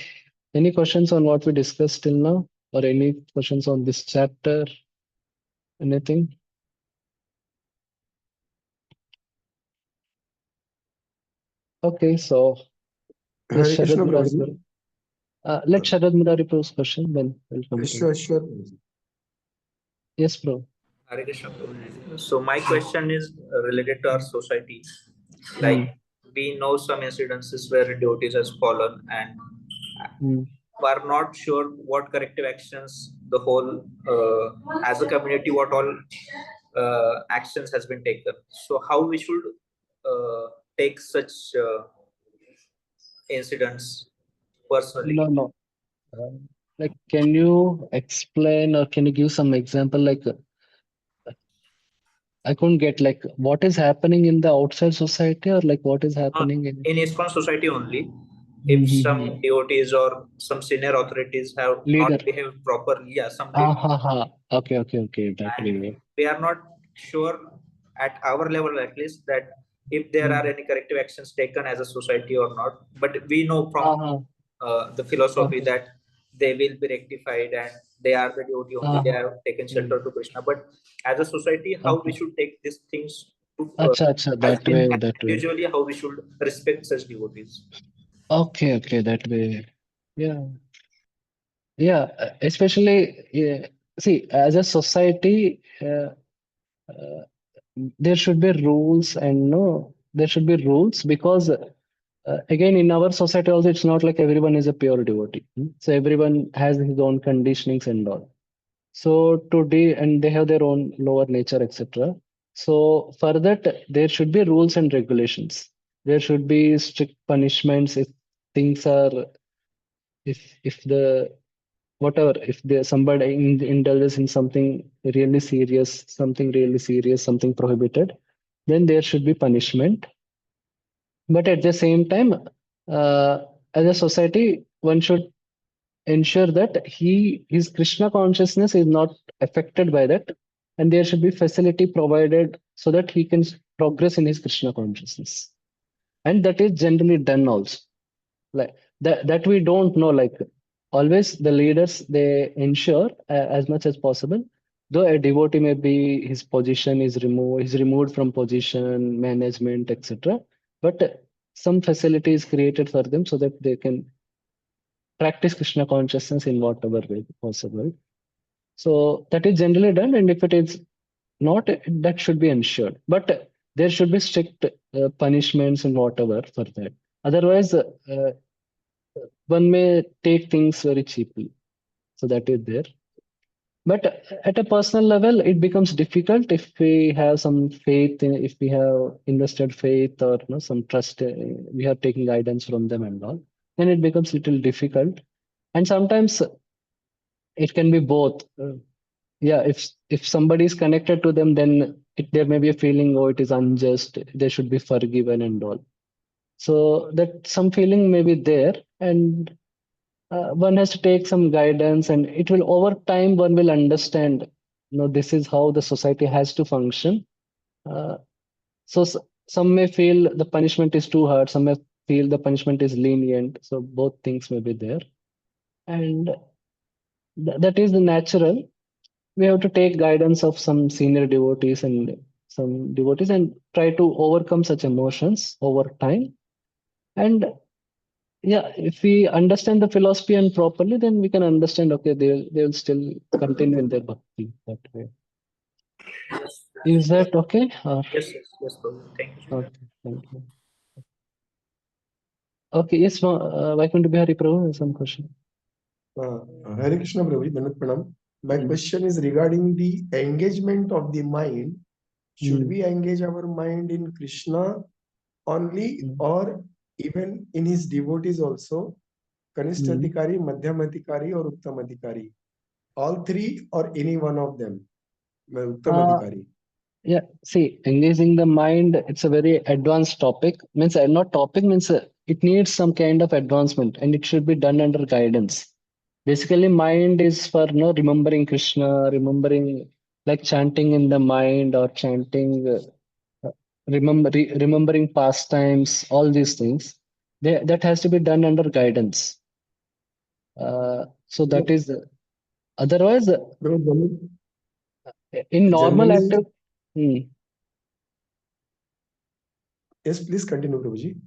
Any questions on what we discussed till now? Or any questions on this chapter? Anything? Okay, so yes,
Hare
Sharad
Krishna
Murari.
Prabhuji.
Let Sharad Murari pose question, then we'll come to
Sure,
it.
sure.
Yes, bro.
Hare Krishna. So my question is related to our society. Like we know some incidences where devotees has fallen and are not sure what corrective actions the whole as a community what all actions has been taken. So how we should take such incidents personally?
No, no. Like, can you explain or can you give some example? Like, I couldn't get like what is happening in the outside society or like what is
Uh,
happening in.
in ISKCON society only, if
Mhm.
some devotees or some senior authorities have not
Leader.
behaved properly, yeah, some
Ah,
leaders,
ha, ha. Okay, okay, okay. That
and
way.
we are not sure at our level at least that if there are
Mm.
any corrective actions taken as a society or not. But we know
Ah,
from
ha.
the philosophy
Okay.
that they will be rectified and they are the devotee only.
Ah,
They
ha.
have taken
Mm.
shelter to Krishna. But as a society, how we
Okay.
should take these things to,
Acha, acha.
as
That way,
as
that way.
individually, how we should respect such devotees.
Okay, okay. That way. Yeah. Yeah. Especially, yeah. See, as a society, there should be rules and no, there should be rules because again in our society also it's not like everyone is a pure devotee. So everyone has his own conditionings and all. So today and they have their own lower nature, etc. So for that there should be rules and regulations. There should be strict punishments if things are if the whatever if there somebody indulges in something really serious, something prohibited, then there should be punishment. But at the same time, uh, as a society, one should ensure that his Krishna consciousness is not affected by that, and there should be facility provided so that he can progress in his Krishna consciousness, and that is generally done also. Like that we don't know. Like always, the leaders they ensure as much as possible. Though a devotee may be his position is removed, he's removed from position, management, etc. But some facility is created for them so that they can practice Krishna consciousness in whatever way possible. So that is generally done, and if it is not, that should be ensured. But there should be strict punishments and whatever for that. Otherwise, one may take things very cheaply. So that is there. But at a personal level, it becomes difficult if we have some faith, if we have invested faith or some trust, we are taking guidance from them and all, then it becomes little difficult. And sometimes it can be both. Yeah, if somebody is connected to them, then there may be a feeling, oh, it is unjust, they should be forgiven and all. So that some feeling may be there, and one has to take some guidance, and it will over time one will understand. This is how the society has to function. Uh, so some may feel the punishment is too hard, some may feel the punishment is lenient. So both things may be there, and that is the natural. We have to take guidance of some senior devotees and some devotees and try to overcome such emotions over time. And yeah, if we understand the philosophy and properly, then we can understand, okay, they will still continue in their bhakti that way. Is that okay? Or
Yes, yes, yes, Prabhu. Thank you so much.
okay, thank you. Okay, yes, Vaikuntha Bihari Prabhu, some question.
Hare Krishna Prabhu, Dandavat Pranam. My question is regarding the engagement of the mind. Should we engage our mind in Krishna only or even in his devotees also? Kanishtatikari, Madhyamadikari or Uttamadikari? All three or any one of them? Uttamadikari.
Yeah, see, engaging the mind, it's a very advanced topic. Means not topic means it needs some kind of advancement and it should be done under guidance. Basically, mind is for remembering Krishna, remembering like chanting in the mind or chanting, remembering pastimes, all these things. That has to be done under guidance. So that is otherwise
Prabhu,
in normal
generally,
active. Hmm.
yes, please continue, Prabhuji.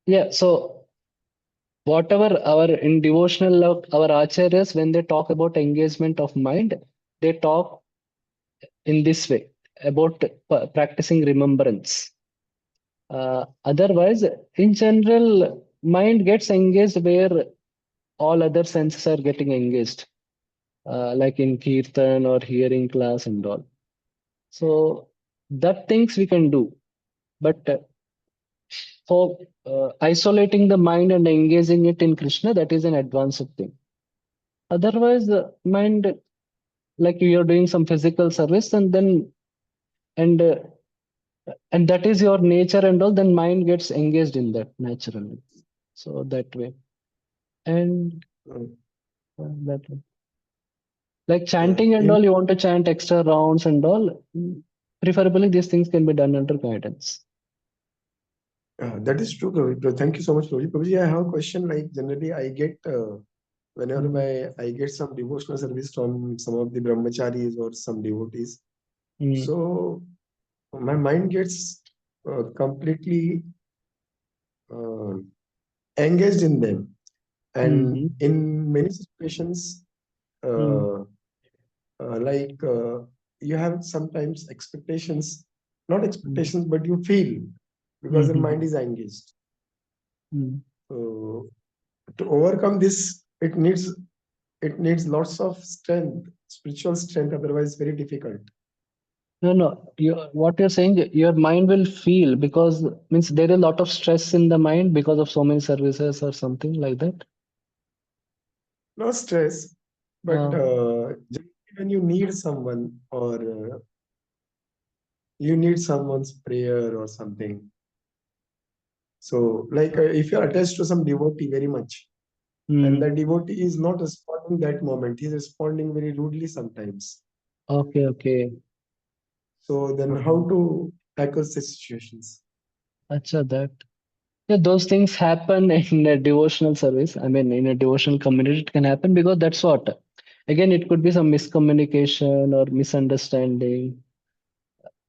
Yeah, so whatever our in devotional love, our acharyas, when they talk about engagement of mind, they talk in this way about practicing remembrance. Otherwise, in general, mind gets engaged where all other senses are getting engaged, like in kirtan or hearing class and all. So that things we can do, but for isolating the mind and engaging it in Krishna, that is an advanced thing. Otherwise, mind, like you're doing some physical service, and and uh, and that is your nature and all, then mind gets engaged in that naturally. So that way, and
Uh,
that way. Like chanting and
in
all, you want to chant extra rounds and all. Preferably, these things can be done under guidance.
That is true, Prabhuji. Thank you so much, Prabhuji. Prabhuji, I have a question. Like generally, I get whenever
Mm.
I get some devotional service from some of the brahmacharis or some devotees,
Mm.
so my mind gets completely uh, engaged in them, and
Mhm.
in many situations,
Mm.
uh, like you have sometimes expectations, not
Mm.
expectations, but you feel because the mind
Mhm.
is engaged.
Mm.
So to overcome this, it needs lots of strength, spiritual strength. Otherwise, very difficult.
No, no. What you're saying, your mind will feel because means there is a lot of stress in the mind because of so many services or something like that.
No stress, but
Uh,
generally when you need someone or you need someone's prayer or something. So, like if you're attached to some devotee very much, and
mm.
the devotee is not responding that moment, he's responding very rudely sometimes.
Okay, okay.
So then
Uh-huh.
how to tackle such situations?
Acha, that. Yeah, those things happen in a devotional service. I mean, in a devotional community, it can happen because that's what. Again, it could be some miscommunication or misunderstanding.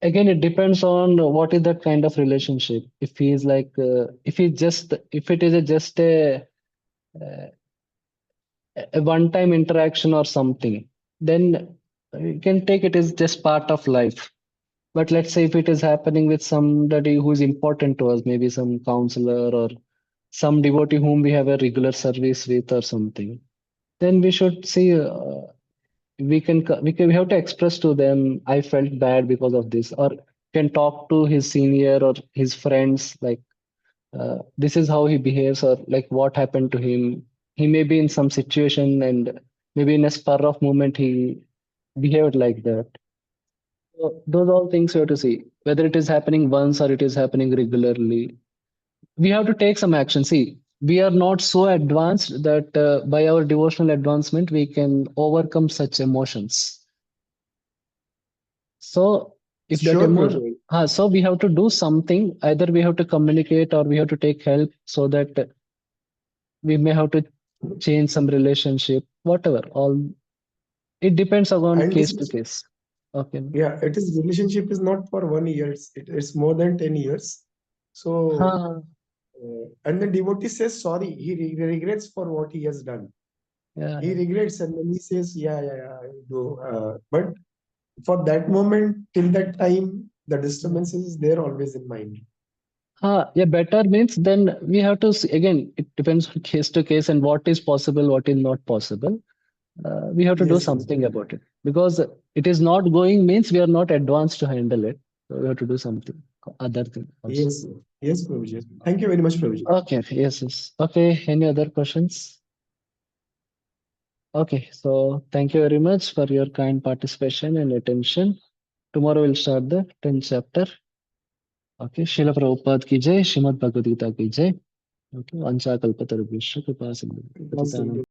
Again, it depends on what is that kind of relationship. If he is like, if he just, if it is just a one-time interaction or something, then you can take it as just part of life. But let's say if it is happening with somebody who is important to us, maybe some counselor or some devotee whom we have a regular service with or something, then we should see we have to express to them, I felt bad because of this, or can talk to his senior or his friends like this is how he behaves or like what happened to him. He may be in some situation and maybe in a spur of moment he behaved like that. So those all things you have to see whether it is happening once or it is happening regularly. We have to take some action. See, we are not so advanced that by our devotional advancement we can overcome such emotions. So if that
Sure,
emotion,
Prabhu.
so we have to do something. Either we have to communicate or we have to take help so that we may have to change some relationship, whatever. All it depends upon
And this
case to
is,
case. Okay.
yeah, it is relationship is not for 1 year. It's more than 10 years. So,
Huh,
and the devotee says sorry. He regrets for what he has done.
yeah,
He
yeah.
regrets and then he says, yeah, I do. But for that moment, till that time, the disturbance is there always in mind.
Yeah, better means then we have to see, again, it depends on case to case and what is possible, what is not possible. We have to do
Yes, yes,
something about it because it is not going means we are not advanced to handle it. So we have to do something, other thing also.
yes, yes, Prabhuji. Yes. Thank you very much, Prabhuji.
Okay, yes, yes. Okay, any other questions? Okay, so thank you very much for your kind participation and attention. Tomorrow we'll start the 10th chapter. Okay, Srila Prabhupada ki jai, Srimad Bhagavad Gita ki jai. Okay, Vancha Kalpatarubhishya Kripa Sindhu.
Awesome.